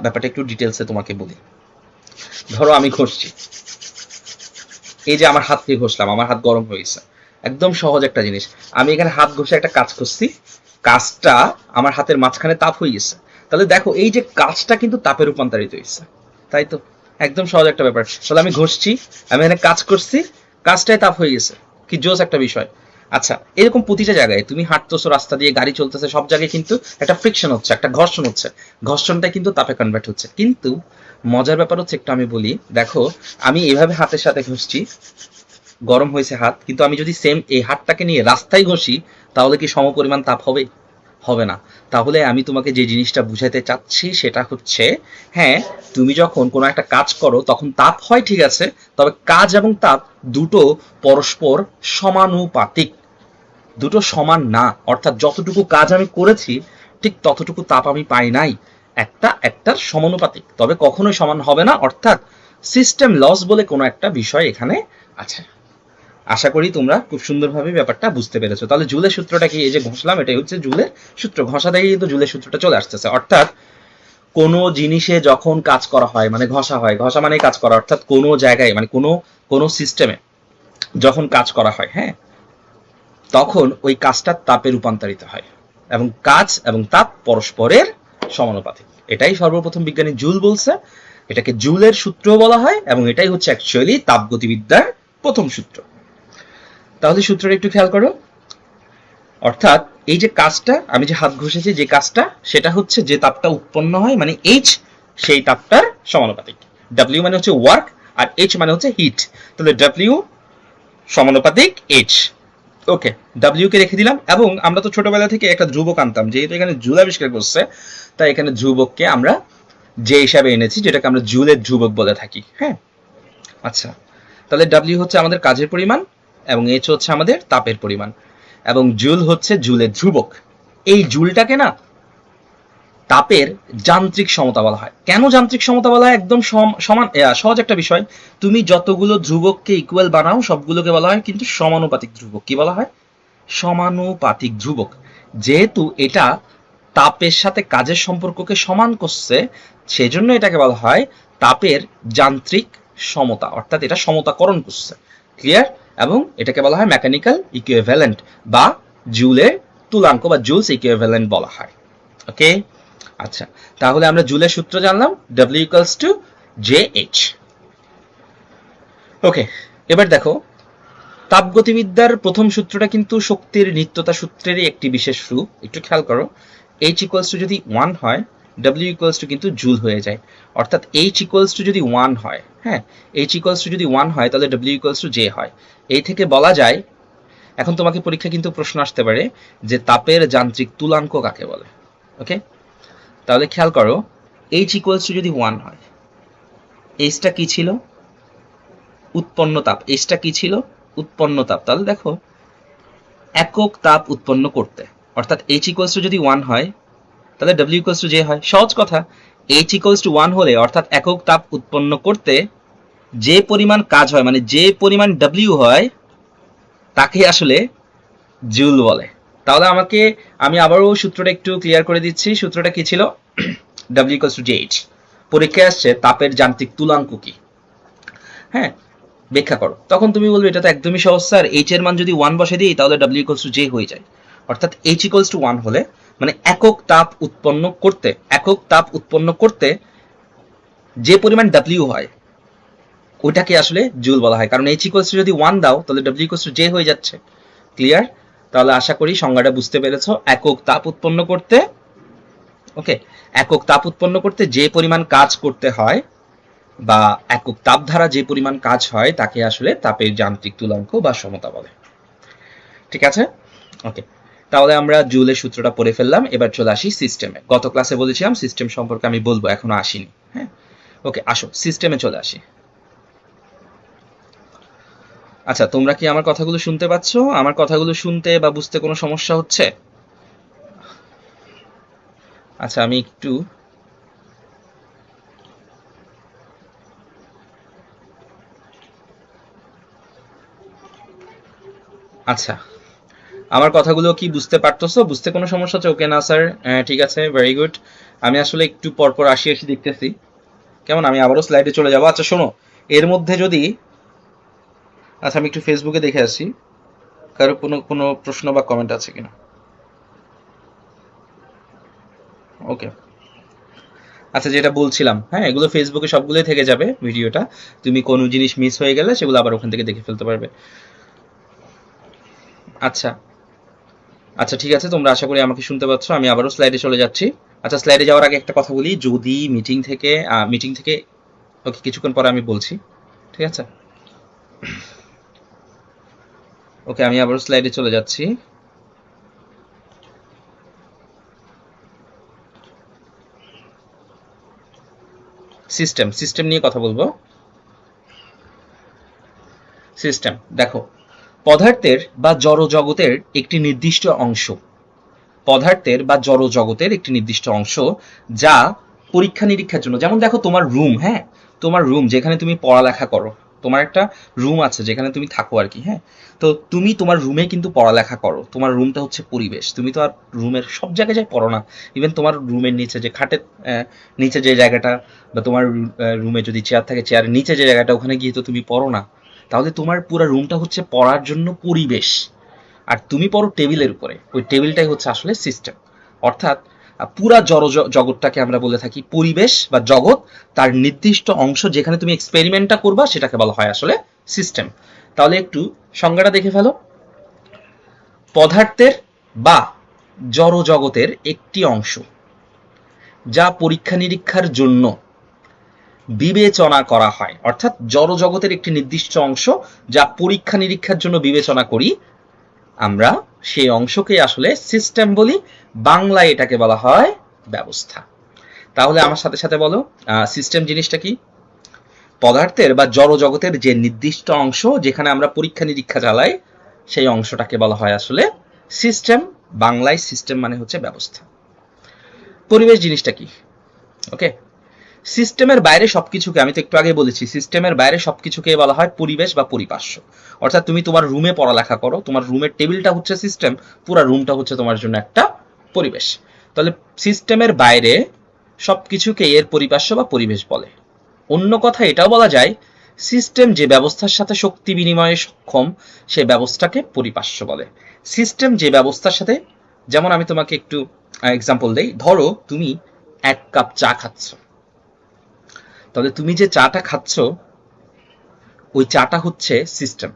ব্যাপারটা একটু ডিটেলসে তোমাকে বলি। ধরো আমি ঘষছি, এই যে আমার হাত দিয়ে ঘষলাম, আমার হাত গরম হয়েছে। একদম সহজ একটা জিনিস, আমি এখানে হাত ঘষে একটা কাজ করছি, কাজটা আমার হাতের মাঝখানে তাপ হয়ে গেছে। তাহলে দেখো, এই যে কাজটা কিন্তু তাপে রূপান্তরিত হয়েছে, তাই তো? একদম সহজ একটা ব্যাপার। তাহলে আমি ঘষছি, আমি এখানে কাজ করছি, কাজটাই তাপ হয়ে গেছে। কি জোস একটা বিষয়। আচ্ছা, এরকম প্রতিটা জায়গায় তুমি হাঁটতেছো, রাস্তা দিয়ে গাড়ি চলতেছে, সব জায়গায় কিন্তু একটা ফ্রিকশন হচ্ছে, একটা ঘর্ষণ হচ্ছে। ঘর্ষণটা কিন্তু তাপে কনভার্ট হচ্ছে। কিন্তু মজার ব্যাপার হচ্ছে, একটু আমি বলি, দেখো আমি এভাবে হাতের সাথে ঘষছি, গরম হয়েছে হাত, কিন্তু আমি যদি সেম এই হাতটাকে নিয়ে রাস্তায় ঘষি, তাহলে কি সমপরিমাণ তাপ হবে? হবে না। তাহলে আমি তোমাকে যে জিনিসটা বুঝাতে চাচ্ছি সেটা হচ্ছে, হ্যাঁ, তুমি যখন কোনো একটা কাজ করো তখন তাপ হয়, ঠিক আছে, তবে কাজ এবং তাপ দুটো পরস্পর সমানুপাতিক, দুটো সমান না। অর্থাৎ যতটুকু কাজ আমি করেছি ঠিক ততটুকু তাপ আমি পাই নাই, একটা একটার সমানুপাতিক, তবে কখনোই সমান হবে না। অর্থাৎ সিস্টেম লস বলে কোনো একটা বিষয় এখানে আছে। আশা করি তোমরা খুব সুন্দরভাবে ব্যাপারটা বুঝতে পেরেছো। তাহলে জুলের সূত্রটা কি, এই যে ঘষলাম এটাই হচ্ছে জুলের সূত্র, ঘষা দিয়ে কিন্তু জুলের সূত্রটা চলে আসতেছে। অর্থাৎ কোনো জিনিসে যখন কাজ করা হয় মানে ঘষা হয়, ঘষা মানে কাজ করা, অর্থাৎ কোনো জায়গায় মানে কোনো সিস্টেমে যখন কাজ করা হয়, হ্যাঁ, তখন ওই কাজটা তাপে রূপান্তরিত হয় এবং কাজ এবং তাপ পরস্পরের সমানুপাতিক। এটাই সর্বপ্রথম বিজ্ঞানী জুল বলছে, এটাকে জুলের সূত্র বলা হয় এবং এটাই হচ্ছে অ্যাকচুয়ালি তাপগতিবিদ্যার প্রথম সূত্র। তাহলে সূত্রটা একটু খেয়াল করো। অর্থাৎ এই যে কাজটা আমি যে হাত ঘষেছি, যে কাজটা, সেটা হচ্ছে যে তাপটা উৎপন্ন হয় মানে এইচ, সেই তাপটার সমানুপাতিক। ডাব্লিউ মানে হচ্ছে ওয়ার্ক আর এইচ মানে হচ্ছে হিট, তাহলে ডাব্লিউ সমানুপাতিক এইচ। ওকে, ডাব্লিউ কে রেখে দিলাম এবং আমরা তো ছোটবেলা থেকে একটা ধ্রুবক আনতাম, যেহেতু এখানে জুল আবিষ্কার করছে তাই এখানে ধ্রুবককে আমরা যে হিসাবে এনেছি, যেটাকে আমরা জুলের ধ্রুবক বলে থাকি। হ্যাঁ, আচ্ছা, তাহলে ডাব্লিউ হচ্ছে আমাদের কাজের পরিমাণ এবং এইচ হচ্ছে আমাদের তাপের পরিমাণ এবং জুল হচ্ছে জুলের ধ্রুবক। এই জুলটাকে না তাপের যান্ত্রিক সমতা বলা হয়। কেন যান্ত্রিক সমতা বলা হয়? একদম সমান, সহজ একটা বিষয়। তুমি যতগুলো ধ্রুবককে ইকুয়াল বানাও সবগুলোকে বলা হয় কিন্তু সমানুপাতিক ধ্রুবক। কি বলা হয়? সমানুপাতিক ধ্রুবক। যেহেতু এটা তাপের সাথে কাজের সম্পর্ককে সমান করছে, সেজন্য এটাকে বলা হয় তাপের যান্ত্রিক সমতা, অর্থাৎ এটা সমতাকরণ করছে। ক্লিয়ার? এবং এটাকে বলা হয় মেকানিক্যাল ইকুইভ্যালেন্ট বা জুলের তুলাঙ্ক বা জুলস ইকুইভ্যালেন্ট বলা হয়। ওকে, আচ্ছা, তাহলে আমরা জুলের সূত্র জানলাম, W ইকুয়ালস টু JH। ওকে, এবার দেখো তাপগতিবিদ্যার প্রথম সূত্রটা কিন্তু শক্তির নিত্যতা সূত্রেরই একটি বিশেষ রূপ। একটু খেয়াল করো, H ইকুয়ালস টু যদি 1 হয়, W ইকুয়ালস টু কিন্তু জুল হয়ে যায়। অর্থাৎ H ইকুয়ালস টু যদি 1 হয়, হ্যাঁ, H ইকুয়ালস টু যদি 1 হয় তাহলে W ইকুয়ালস টু J হয়। এই থেকে বলা যায়, এখন তোমাকে পরীক্ষা কিন্তু প্রশ্ন আসতে পারে যে তাপের যান্ত্রিক তুলাঙ্ক কাকে বলে। ওকে, তাহলে খেয়াল করো, H ইকুয়ালস টু যদি 1 হয়, Hটা কি ছিল? উৎপন্ন তাপ। Hটা কি ছিল? উৎপন্ন তাপ। তাহলে দেখো একক তাপ উৎপন্ন করতে, অর্থাৎ H ইকুয়ালস টু যদি 1 হয় তাহলে W ইকুয়ালস টু J হয়। সহজ কথা, H ইকুয়ালস টু 1 হলে অর্থাৎ একক তাপ উৎপন্ন করতে যে পরিমাণ কাজ হয় মানে যে পরিমাণ W হয় তাকে আসলে জুল বলে। তাহলে আমি আবারও সূত্রটা একটু ক্লিয়ার করে দিচ্ছি। সূত্রটা কি ছিল? W equals to JH। পরীক্ষায় আসছে তাপের যান্ত্রিক তুলাঙ্ক কি, হ্যাঁ, ব্যাখ্যা করো। তখন তুমি বলবে এটা তো একদমই সহজ স্যার, এইচ এর মান যদি 1 বসে দিই তাহলে W ইকুয়ালস টু J হয়ে যায়। অর্থাৎ H ইকুয়ালস টু 1 হলে মানে একক তাপ উৎপন্ন করতে যে পরিমাণ W হয় ওটাকে আসলে জুল বলা হয়। কারণ H ইকুয়ালস টু যদি 1 দাও তাহলে W ইকুয়ালস টু J হয়ে যাচ্ছে। ক্লিয়ার? তাহলে আশা করি সংজ্ঞাটা বুঝতে পেরেছো। একক তাপ উৎপন্ন করতে, ওকে, একক তাপ উৎপন্ন করতে যে পরিমাণ কাজ করতে হয় বা একক তাপ দ্বারা যে পরিমাণ কাজ হয় তাকে আসলে তাপের যান্ত্রিক তুলাঙ্ক বা সমতা বলে। ঠিক আছে? ওকে, তাহলে আমরা জুলের সূত্রটা পড়ে ফেললাম। এবার চলে আসি সিস্টেমে। গত ক্লাসে বলেছিলাম সিস্টেম সম্পর্কে আমি বলবো, এখনো আসিনি। হ্যাঁ, ওকে, আসো সিস্টেমে চলে আসি। আচ্ছা, তোমরা কি আমার কথাগুলো শুনতে পাচ্ছ? আমার কথাগুলো শুনতে বা বুঝতে কোনো সমস্যা হচ্ছে? আচ্ছা, আমি একটু আচ্ছা, আমার কথাগুলো কি বুঝতে পারতেছো? বুঝতে কোনো সমস্যা হচ্ছে? ওকে না স্যার, ঠিক আছে, ভেরি গুড। আমি আসলে একটু পরপর আসি দেখতেছি কেমন। আমি আবারও স্লাইডে চলে যাবো। আচ্ছা শোনো, এর মধ্যে যদি, আচ্ছা আমি একটু ফেসবুকে দেখে আসি কারো কোনো কোনো প্রশ্ন বা কমেন্ট আছে কিনা। ওকে, আচ্ছা যেটা বলছিলাম, হ্যাঁ, এগুলো ফেসবুকে সবগুলোই থেকে যাবে ভিডিওটা। তুমি কোনো জিনিস মিস হয়ে গেলে সেগুলো আবার ওখান থেকে দেখে ফেলতে পারবে। আচ্ছা, আচ্ছা ঠিক আছে, তোমরা আশা করি আমাকে শুনতে পাচ্ছ। আমি আবারও স্লাইডে চলে যাচ্ছি। আচ্ছা, স্লাইডে যাওয়ার আগে একটা কথা বলি, যদি মিটিং থেকে ওকে কিছুক্ষণ পরে আমি বলছি, ঠিক আছে? ওকে, আমি আবারও স্লাইডে চলে যাচ্ছি। সিস্টেম নিয়ে কথা বলবো। সিস্টেম দেখো, পদার্থের বা জড় জগতের একটি নির্দিষ্ট অংশ, পদার্থের বা জড় জগতের একটি নির্দিষ্ট অংশ যা পরীক্ষা নিরীক্ষার জন্য, যেমন দেখো তোমার রুম, হ্যাঁ, তোমার রুম যেখানে তুমি পড়ালেখা করো, তোমার একটা রুম আছে যেখানে তুমি থাকো আর কি, হ্যাঁ, তো তুমি তোমার রুমে কিন্তু পড়ালেখা করো, তোমার রুমটা হচ্ছে পরিবেশ, তুমি তো আর রুমের সব জায়গায় যাই পড়ো না, ইভেন তোমার রুমের নিচে যে খাটের নিচে যে জায়গাটা, বা তোমার রুমে যদি চেয়ার থাকে চেয়ারের নিচে যে জায়গাটা, ওখানে গিয়ে তো তুমি পড়ো না। তাহলে তোমার পুরো রুমটা হচ্ছে পড়ার জন্য পরিবেশ, আর তুমি পড়ো টেবিলের উপরে, ওই টেবিলটাই হচ্ছে আসলে সিস্টেম। অর্থাৎ পুরা জড় জগৎটাকে আমরা বলে থাকি পরিবেশ বা জগৎ, তার নির্দিষ্ট অংশ যেখানে তুমি এক্সপেরিমেন্টটা করবা সেটাকে বলা হয় আসলে সিস্টেম। তাহলে একটু সংজ্ঞাটা দেখে ফেলো। পদার্থের বা জড় জগতের একটি অংশ যা পরীক্ষা নিরীক্ষার জন্য বিবেচনা করা হয়, অর্থাৎ জড় জগতের একটি নির্দিষ্ট অংশ যা পরীক্ষা নিরীক্ষার জন্য বিবেচনা করি আমরা, সেই অংশকে আসলে সিস্টেম বলি, বাংলায় এটাকে বলা হয় ব্যবস্থা। তাহলে আমার সাথে সাথে বলো, সিস্টেম জিনিসটা কি? পদার্থের বা জড় জগতের যে নির্দিষ্ট অংশ যেখানে আমরা পরীক্ষা নিরীক্ষা চালাই, সেই অংশটাকে বলা হয় আসলে সিস্টেম, বাংলায় সিস্টেম মানে হচ্ছে ব্যবস্থা। পরিবেশ জিনিসটা কি? ওকে, সিস্টেমের বাইরে সবকিছুকে, আমি তো একটু আগে বলেছি, সিস্টেমের বাইরে সবকিছুকে বলা হয় পরিবেশ বা পরিপার্শ্ব। অর্থাৎ তুমি তোমার রুমে পড়ালেখা করো, তোমার রুমের টেবিলটা হচ্ছে সিস্টেম, পুরো রুমটা হচ্ছে তোমার জন্য একটা পরিবেশ। তাহলে সিস্টেমের বাইরে সবকিছুকে এর পরিপার্শ্ব বা পরিবেশ বলে। অন্য কথা এটাও বলা যায়, সিস্টেম যে ব্যবস্থার সাথে শক্তি বিনিময়ে সক্ষম সে ব্যবস্থাকে পরিপার্শ্ব বলে। সিস্টেম যে ব্যবস্থার সাথে, যেমন আমি তোমাকে একটু এক্সাম্পল দেই, ধরো তুমি 1 কাপ চা খাচ্ছ, তাহলে তুমি যে চাটা খাচ্ছ ওই চাটা হচ্ছে সিস্টেম।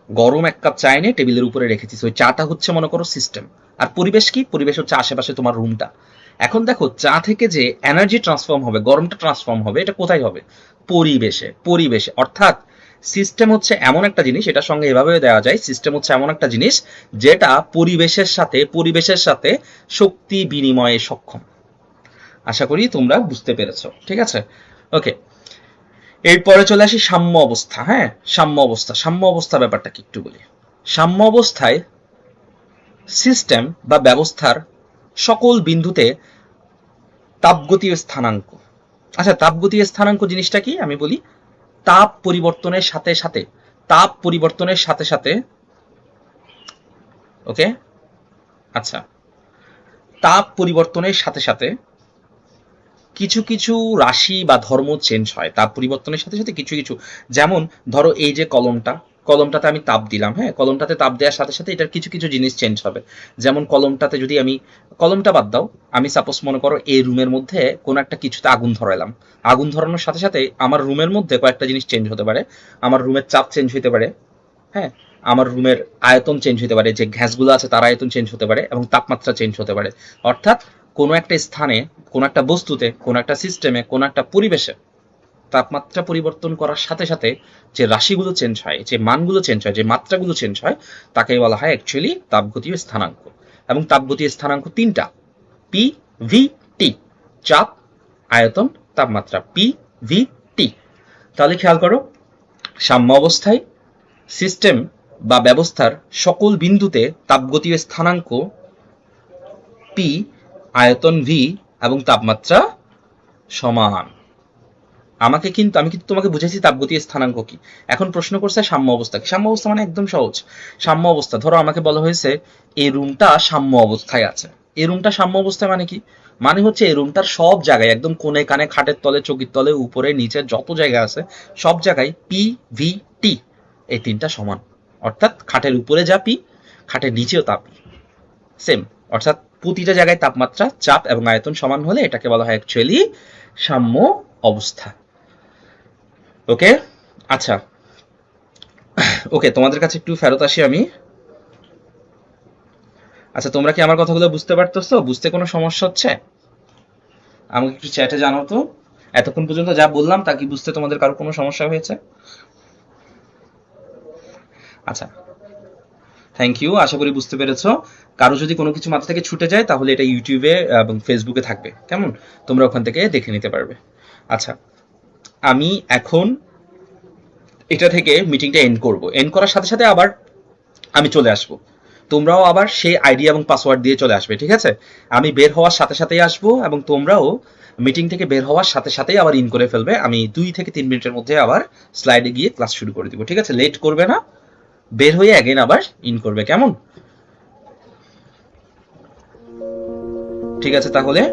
গরম 1 কাপ চা এনে টেবিলের উপরে রেখেছিস, ওই চাটা হচ্ছে মনে করো সিস্টেম। আর পরিবেশ কি? পরিবেশ হচ্ছে আশেপাশে তোমার রুমটা। এখন দেখো, চা থেকে যে এনার্জি ট্রান্সফর্ম হবে, গরমটা ট্রান্সফর্ম হবে, এটা কোথায় হবে? পরিবেশে। পরিবেশে অর্থাৎ সিস্টেম হচ্ছে এমন একটা জিনিস, এটার সঙ্গে এভাবে দেওয়া যায়, সিস্টেম হচ্ছে এমন একটা জিনিস যেটা পরিবেশের সাথে শক্তি বিনিময়ে সক্ষম। আশা করি তোমরা বুঝতে পেরেছো, ঠিক আছে? ওকে, এরপরে চলে আসি সাম্য অবস্থা। হ্যাঁ, সাম্য অবস্থা ব্যাপারটা কি একটু বলি। সাম্য অবস্থায় সিস্টেম বা ব্যবস্থার সকল বিন্দুতে তাপগতীয় স্থানাঙ্ক, আচ্ছা তাপগতীয় স্থানাঙ্ক জিনিসটা কি আমি বলি। তাপ পরিবর্তনের সাথে সাথে, তাপ পরিবর্তনের সাথে সাথে, ওকে, আচ্ছা, তাপ পরিবর্তনের সাথে সাথে কিছু কিছু রাশি বা ধর্ম চেঞ্জ হয়। তাপ পরিবর্তনের সাথে সাথে কিছু কিছু, যেমন ধরো এই যে কলমটাতে আমি তাপ দিলাম, হ্যাঁ, কলমটাতে তাপ দেওয়ার সাথে সাথে এটার কিছু কিছু জিনিস চেঞ্জ হবে। যেমন কলমটাতে যদি আমি, কলমটা বাদ দাও, আমি সাপোজ মনে করো এই রুমের মধ্যে কোনো একটা কিছুতে আগুন ধরালাম, আগুন ধরানোর সাথে সাথে আমার রুমের মধ্যে কয়েকটা জিনিস চেঞ্জ হতে পারে। আমার রুমের চাপ চেঞ্জ হতে পারে, হ্যাঁ, আমার রুমের আয়তন চেঞ্জ হতে পারে, যে গ্যাসগুলো আছে তার আয়তন চেঞ্জ হতে পারে, এবং তাপমাত্রা চেঞ্জ হতে পারে। অর্থাৎ কোনো একটা স্থানে, কোনো একটা বস্তুতে, কোনো একটা সিস্টেমে, কোনো একটা পরিবেশে তাপমাত্রা পরিবর্তন করার সাথে সাথে যে রাশিগুলো চেঞ্জ হয়, যে মানগুলো চেঞ্জ হয়, যে মাত্রাগুলো চেঞ্জ হয়, তাকে বলা হয় অ্যাকচুয়ালি তাপগতীয় স্থানাঙ্ক। এবং তাপগতীয় স্থানাঙ্ক 3টা, পি, ভি, টি, চাপ, আয়তন, তাপমাত্রা, পি, ভি, টি। তাহলে খেয়াল করো, সাম্য অবস্থায় সিস্টেম বা ব্যবস্থার সকল বিন্দুতে তাপগতীয় স্থানাঙ্ক পি, আয়তন ভি এবং তাপমাত্রা সমান। আমি কিন্তু তোমাকে বুঝেছি তাপগতীয় স্থানাঙ্ক কি। এখন প্রশ্ন করছে সাম্য অবস্থা কি। সাম্য অবস্থা মানে একদম সহজ। সাম্য অবস্থা, ধরো আমাকে বলা হয়েছে এই রুমটা সাম্য অবস্থায় আছে। এই রুমটা সাম্য অবস্থায় মানে কি? মানে হচ্ছে এই রুমটার সব জায়গায়, একদম কোণে কানে, খাটের তলে, চৌকির তলে, উপরে নিচে যত জায়গা আছে সব জায়গায় পি, ভি, টি এই 3টা সমান। অর্থাৎ খাটের উপরে যা পি, খাটের নিচেও তা পি, সেম। অর্থাৎ প্রতিটা জায়গায় তাপমাত্রা, চাপ এবং আয়তন সমান হলে এটাকে বলা হয় অ্যাকচুয়ালি সাম্য অবস্থা। ওকে, আচ্ছা, ওকে, তোমাদের কাছে একটু ফেরত আসি আমি। আচ্ছা, তোমরা কি আমার কথাগুলো বুঝতে পারতেছো? বুঝতে কোনো সমস্যা হচ্ছে? আমাকে একটু চ্যাটে জানাও তো, এতক্ষণ পর্যন্ত যা বললাম তা কি বুঝতে তোমাদের কারো কোনো সমস্যা হয়েছে? আচ্ছা, থ্যাংক ইউ, আশা করি বুঝতে পেরেছো। কারো যদি কোনো কিছু মাথা থেকে ছুটে যায় তাহলে এটা ইউটিউবে এবং ফেসবুকে থাকবে, কেমন, তোমরা ওখান থেকে দেখে নিতে পারবে। আচ্ছা, আমি এখন এটা থেকে মিটিংটা এন্ড করব। এন্ড করার সাথে সাথে আবার আমি চলে আসব, তোমরাও আবার সেই আইডি এবং পাসওয়ার্ড দিয়ে চলে আসবে, ঠিক আছে? আমি বের হওয়ার সাথে সাথেই আসবো এবং তোমরাও মিটিং থেকে বের হওয়ার সাথে সাথেই আবার ইন করে ফেলবে। আমি 2 থেকে 3 মিনিটের মধ্যে আবার স্লাইডে গিয়ে ক্লাস শুরু করে দিব, ঠিক আছে? লেট করবে না, বের হয়ে অ্যাগেন আবার ইন করবে, কেমন? ঠিক আছে তাহলে।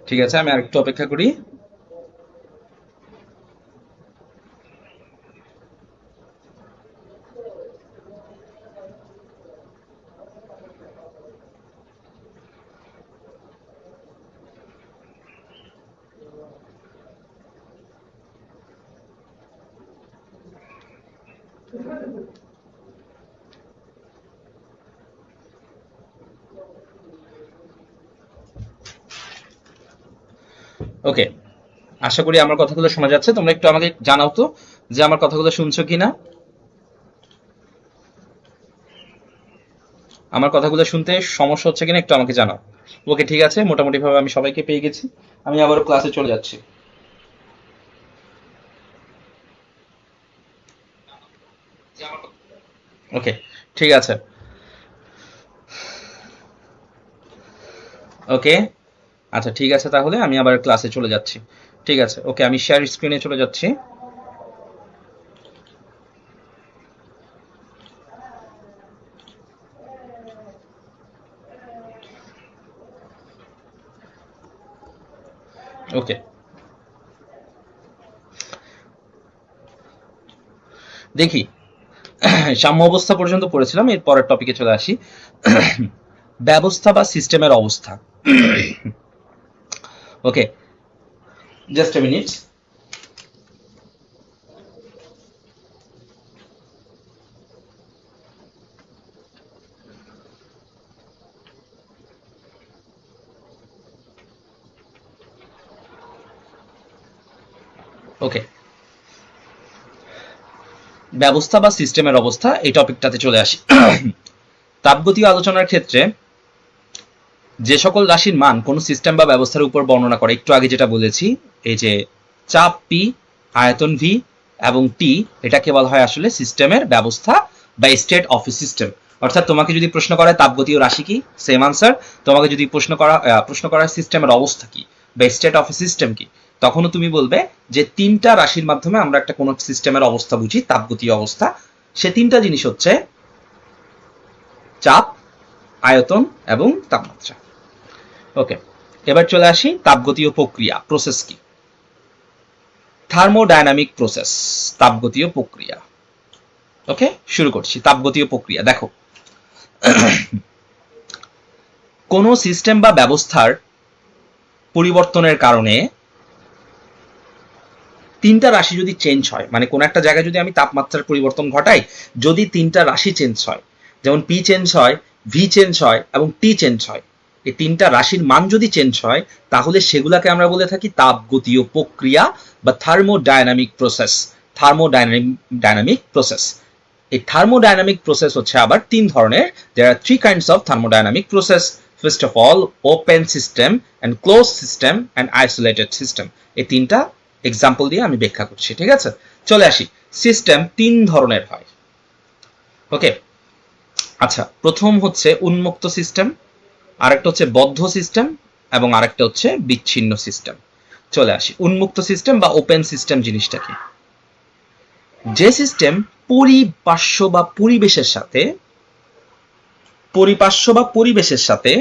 ঠিক আছে, আমি আরেকটু অপেক্ষা করি। ওকে, আশা করি আমার কথাগুলো শোনা যাচ্ছে। তোমরা একটু আমাকে জানাও তো যে আমার কথাগুলো শুনছো কিনা। আমার কথাগুলো শুনতে সমস্যা হচ্ছে কিনা একটু আমাকে জানাও। ওকে, ঠিক আছে, মোটামুটি ভাবে আমি সবাইকে পেয়ে গেছি। আমি আবারও ক্লাসে চলে যাচ্ছি। ওকে, ঠিক আছে। ওকে, আচ্ছা ঠিক আছে, তাহলে আমি আবার ক্লাসে চলে যাচ্ছি। ঠিক আছে, ওকে, আমি শেয়ার স্ক্রিনে চলে যাচ্ছি। ওকে, দেখি, সাম্য অবস্থা পর্যন্ত পড়েছিলাম, এর পরের টপিকে চলে আসি। ব্যবস্থা বা সিস্টেমের অবস্থা। ওকে, জাস্ট এ মিনিট। ওকে, ব্যবস্থা বা সিস্টেমের অবস্থা, এই টপিকটাতে চলে আসি। তাপগতীয় আলোচনার ক্ষেত্রে যে সকল রাশির মান কোন সিস্টেম বা ব্যবস্থার উপর বর্ণনা করে, একটু আগে যেটা বলেছি, এই যে চাপ পি, আয়তন ভি এবং টি, এটাকে বলা হয় আসলে সিস্টেমের ব্যবস্থা বা স্টেট অফ এ সিস্টেম। অর্থাৎ তোমাকে যদি প্রশ্ন করা হয় তাপগতীয় রাশি কি, সেম আনসার। তোমাকে যদি প্রশ্ন করা হয় সিস্টেমের অবস্থা কি বা স্টেট অফ এ সিস্টেম কি, তখনও তুমি বলবে যে তিনটা রাশির মাধ্যমে আমরা একটা কোন সিস্টেমের অবস্থা বুঝি, তাপগতীয় অবস্থা। সে তিনটা জিনিস হচ্ছে চাপ, আয়তন এবং তাপমাত্রা। ওকে, এবার চলে আসি তাপগতীয় প্রক্রিয়া, প্রসেস কি। থার্মোডাইনামিক প্রসেস, তাপগতীয় প্রক্রিয়া। ওকে, শুরু করছি। তাপগতীয় প্রক্রিয়া, দেখো, কোন সিস্টেম বা ব্যবস্থার পরিবর্তনের কারণে তিনটা রাশি যদি চেঞ্জ হয়, মানে কোন একটা জায়গায় যদি আমি তাপমাত্রার পরিবর্তন ঘটাই, যদি তিনটা রাশি চেঞ্জ হয়, যেমন পি চেঞ্জ হয়, ভি চেঞ্জ হয় এবং টি চেঞ্জ হয়, এই তিনটা রাশির মান যদি চেঞ্জ হয়, তাহলে সেগুলাকে আমরা বলে থাকি তাপগতীয় প্রক্রিয়া বা থার্মোডাইনামিক প্রসেস। থার্মোডাইনামিক প্রসেস, এই থার্মোডাইনামিক প্রসেস হচ্ছে আবার তিন ধরনের। There are three kinds of thermodynamic process. First of all, open system and close system and isolated system. এই তিনটা এক্সাম্পল দিয়ে আমি ব্যাখ্যা করছি, ঠিক আছে? চলে আসি। সিস্টেম তিন ধরনের হয়। ওকে, আচ্ছা, প্রথম হচ্ছে উন্মুক্ত সিস্টেম, আরেকটা হচ্ছে বদ্ধ সিস্টেম, এবং আরেকটা হচ্ছে বিচ্ছিন্ন সিস্টেম। চলে আসি উন্মুক্ত সিস্টেম বা ওপেন সিস্টেম জিনিসটা কি। যে সিস্টেম পরিপার্শ্ব বা পরিবেশের সাথে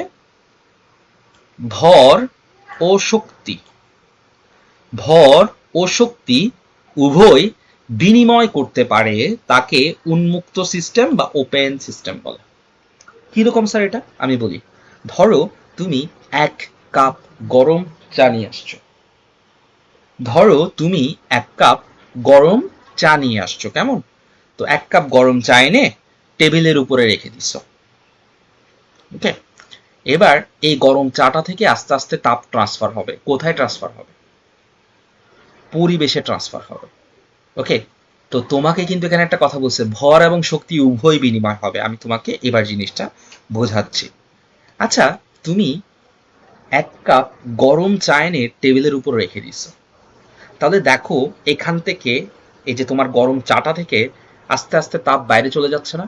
ভর ও শক্তি ভর ও শক্তি উভয় বিনিময় করতে পারে তাকে উন্মুক্ত সিস্টেম বা ওপেন সিস্টেম বলে। কিরকম স্যার এটা আমি বলি। ধরো তুমি 1 কাপ গরম চা নিয়ে আসছো। কেমন? তো 1 কাপ গরম চা এনে টেবিলের উপরে রেখে দিছো। ওকে, এবার এই গরম চাটা থেকে আস্তে আস্তে তাপ ট্রান্সফার হবে। কোথায় ট্রান্সফার হবে? পরিবেশে ট্রান্সফার হবে। ওকে, তো তোমাকে কিন্তু এখানে একটা কথা বলছে, ভর এবং শক্তি উভয় বিনিময় হবে। আমি তোমাকে এবার জিনিসটা বোঝাচ্ছি। আচ্ছা, তুমি 1 কাপ গরম চা এনে টেবিলের উপর রেখে দিছো। তাহলে দেখো এখান থেকে, এই যে তোমার গরম চাটা থেকে আস্তে আস্তে তাপ বাইরে চলে যাচ্ছে না?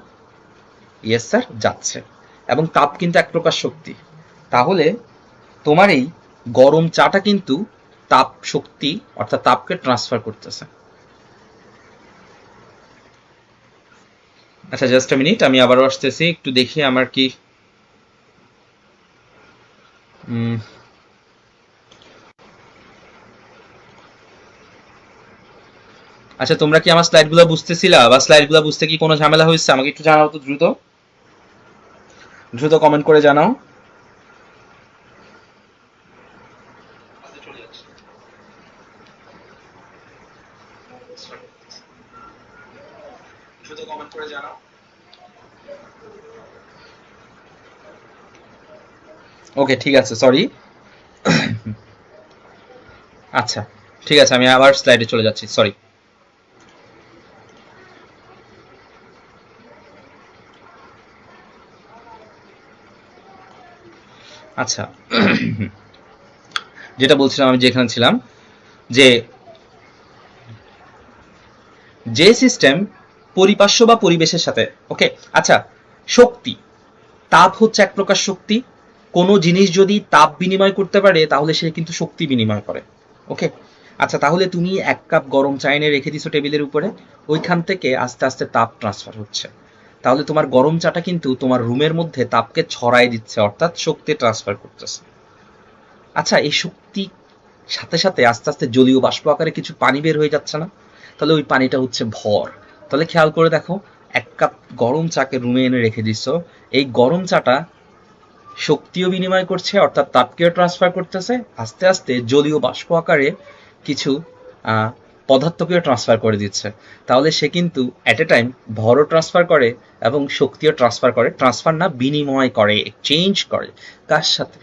ইয়েস স্যার, যাচ্ছে। এবং তাপ কিন্তু এক প্রকার শক্তি। তাহলে তোমার এই গরম চাটা কিন্তু তাপ শক্তি অর্থাৎ তাপকে ট্রান্সফার করতেছে। আচ্ছা, জাস্ট আ মিনিট, আমি আবারও আসতেছি, একটু দেখি আমার কি আচ্ছা, তোমরা কি আমার স্লাইডগুলো বুঝতেছিলা বা স্লাইডগুলো বুঝতে কি কোনো ঝামেলা হয়েছে? আমাকে একটু জানাও তো, দ্রুত দ্রুত কমেন্ট করে জানাও। দ্রুত কমেন্ট করে জানাও। ওকে, ঠিক আছে, সরি। আচ্ছা, ঠিক আছে, আমি আবার স্লাইডে চলে যাচ্ছি, সরি। আচ্ছা, যেটা বলছিলাম, আমি যেখানে ছিলাম, যে যে সিস্টেম পরিপার্শ্ব বা পরিবেশের সাথে, ওকে, আচ্ছা, শক্তি, তাপ হচ্ছে এক প্রকার শক্তি। কোনো জিনিস যদি তাপ বিনিময় করতে পারে তাহলে সে কিন্তু শক্তি বিনিময় করে। ওকে, আচ্ছা, তাহলে তুমি 1 কাপ গরম চা এনে রেখে দিছো টেবিলের উপরে, ওইখান থেকে আস্তে আস্তে তাপ ট্রান্সফার হচ্ছে। তাহলে তোমার গরম চাটা কিন্তু তোমার রুমের মধ্যে তাপকে ছড়াই দিচ্ছে, অর্থাৎ শক্তি ট্রান্সফার করতেছে। আচ্ছা, এই শক্তি সাথে সাথে আস্তে আস্তে জলীয় বাষ্প আকারে কিছু পানি বের হয়ে যাচ্ছে না? তাহলে ওই পানিটা হচ্ছে ভর। তাহলে খেয়াল করে দেখো, 1 কাপ গরম চাকে রুমে এনে রেখে দিচ্ছ, এই গরম চাটা শক্তিও বিনিময় করছে অর্থাৎ তাপকেও ট্রান্সফার করতেছে, আস্তে আস্তে জলীয় বাষ্প আকারে কিছু পদার্থকেও ট্রান্সফার করে দিচ্ছে। তাহলে সে কিন্তু অ্যাট এ টাইম ভরও ট্রান্সফার করে এবং শক্তিও ট্রান্সফার করে। ট্রান্সফার না, বিনিময় করে, চেঞ্জ করে। কার সাথে?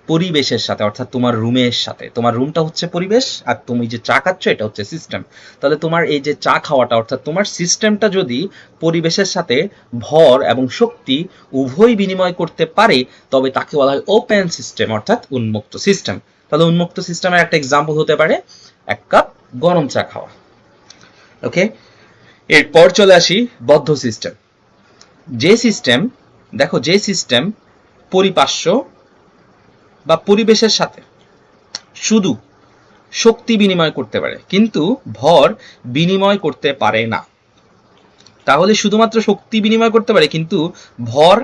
পরিবেশের সাথে, অর্থাৎ তোমার রুমের সাথে। তোমার রুমটা হচ্ছে পরিবেশ, আর তুমি যে চা খাচ্ছ এটা হচ্ছে সিস্টেম। তাহলে তোমার এই যে চা খাওয়াটা অর্থাৎ তোমার সিস্টেমটা যদি পরিবেশের সাথে ভর এবং শক্তি উভয় বিনিময় করতে পারে, তবে তাকে বলা হয় ওপেন সিস্টেম অর্থাৎ উন্মুক্ত সিস্টেম। তাহলে উন্মুক্ত সিস্টেমের একটা এক্সাম্পল হতে পারে 1 কাপ গরম চা খাওয়া। ওকে, এরপর চলে আসি বদ্ধ সিস্টেম। যে সিস্টেম, দেখো, যে সিস্টেম পরিপার্শ্ব বা পরিবেশের সাথে শুধু শক্তি বিনিময় করতে পারে কিন্তু ভর বিনিময় করতে পারে না। তাহলে শুধুমাত্র শক্তি বিনিময় করতে পারে কিন্তু ভর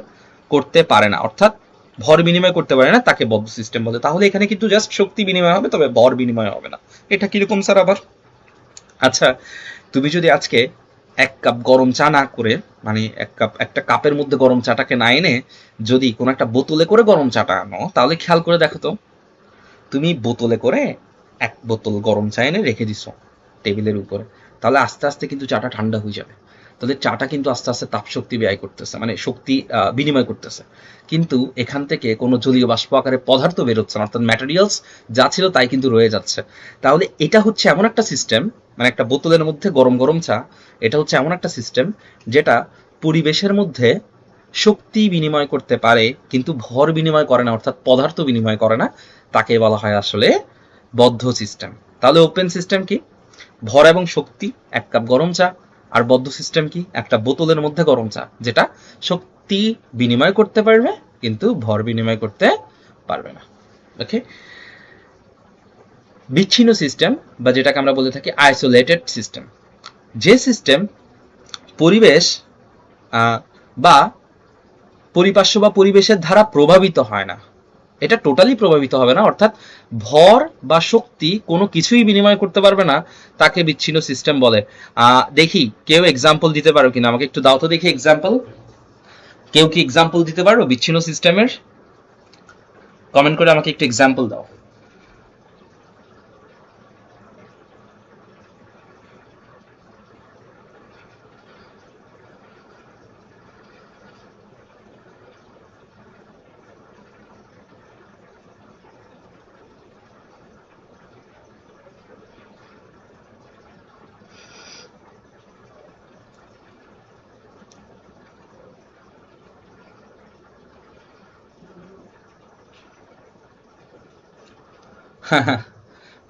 করতে পারে না, অর্থাৎ ভর বিনিময় করতে পারে না, তাকে বদ্ধ সিস্টেম বলে। তাহলে এখানে কিন্তু জাস্ট শক্তি বিনিময় হবে, তবে ভর বিনিময় হবে না। এটা কিরকম স্যার আবার? আচ্ছা, তুমি যদি আজকে 1 কাপ গরম চা না করে, মানে একটা কাপের মধ্যে গরম চাটাকে না এনে যদি কোনো একটা বোতলে করে গরম চাটা আনো, তাহলে খেয়াল করে দেখো তো, তুমি বোতলে করে 1 বোতল গরম চা এনে রেখে দিছো টেবিলের উপরে, তাহলে আস্তে আস্তে কিন্তু চাটা ঠান্ডা হয়ে যাবে। তাহলে চাটা কিন্তু আস্তে আস্তে তাপ শক্তি ব্যয় করতেছে, মানে শক্তি বিনিময় করতেছে। কিন্তু এখান থেকে কোনো জলীয় বাষ্প আকারে পদার্থ বেরোচ্ছে না, অর্থাৎ ম্যাটেরিয়ালস যা ছিল তাই কিন্তু রয়ে যাচ্ছে। তাহলে এটা হচ্ছে এমন একটা সিস্টেম, মানে একটা বোতলের মধ্যে গরম গরম চা, এটা হচ্ছে এমন একটা সিস্টেম যেটা পরিবেশের মধ্যে শক্তি বিনিময় করতে পারে কিন্তু ভর বিনিময় করে না, অর্থাৎ পদার্থ বিনিময় করে না। তাকে বলা হয় আসলে বদ্ধ সিস্টেম। তাহলে ওপেন সিস্টেম কি? ভর এবং শক্তি, 1 কাপ গরম চা, আর বদ্ধ সিস্টেম কি? একটা বোতলের মধ্যে গরম চা, যেটা শক্তি বিনিময় করতে পারবে কিন্তু ভর বিনিময় করতে পারবে না। ওকে, বিচ্ছিন্ন সিস্টেম বা যেটাকে আমরা বলে থাকি আইসোলেটেড সিস্টেম, যে সিস্টেম পরিবেশ বা পরিপার্শ্ব বা পরিবেশের দ্বারা প্রভাবিত হয় না, এটা টোটালি প্রভাবিত হবে না, অর্থাৎ ভর বা শক্তি কোনো কিছুই বিনিময় করতে পারবে না, তাকে বিচ্ছিন্ন সিস্টেম বলে। দেখি কেউ এক্সাম্পল দিতে পারো কিনা, আমাকে একটু দাও তো দেখি এক্সাম্পল। কেউ কি এক্সাম্পল দিতে পারো বিচ্ছিন্ন সিস্টেমের? কমেন্ট করে আমাকে একটু এক্সাম্পল দাও।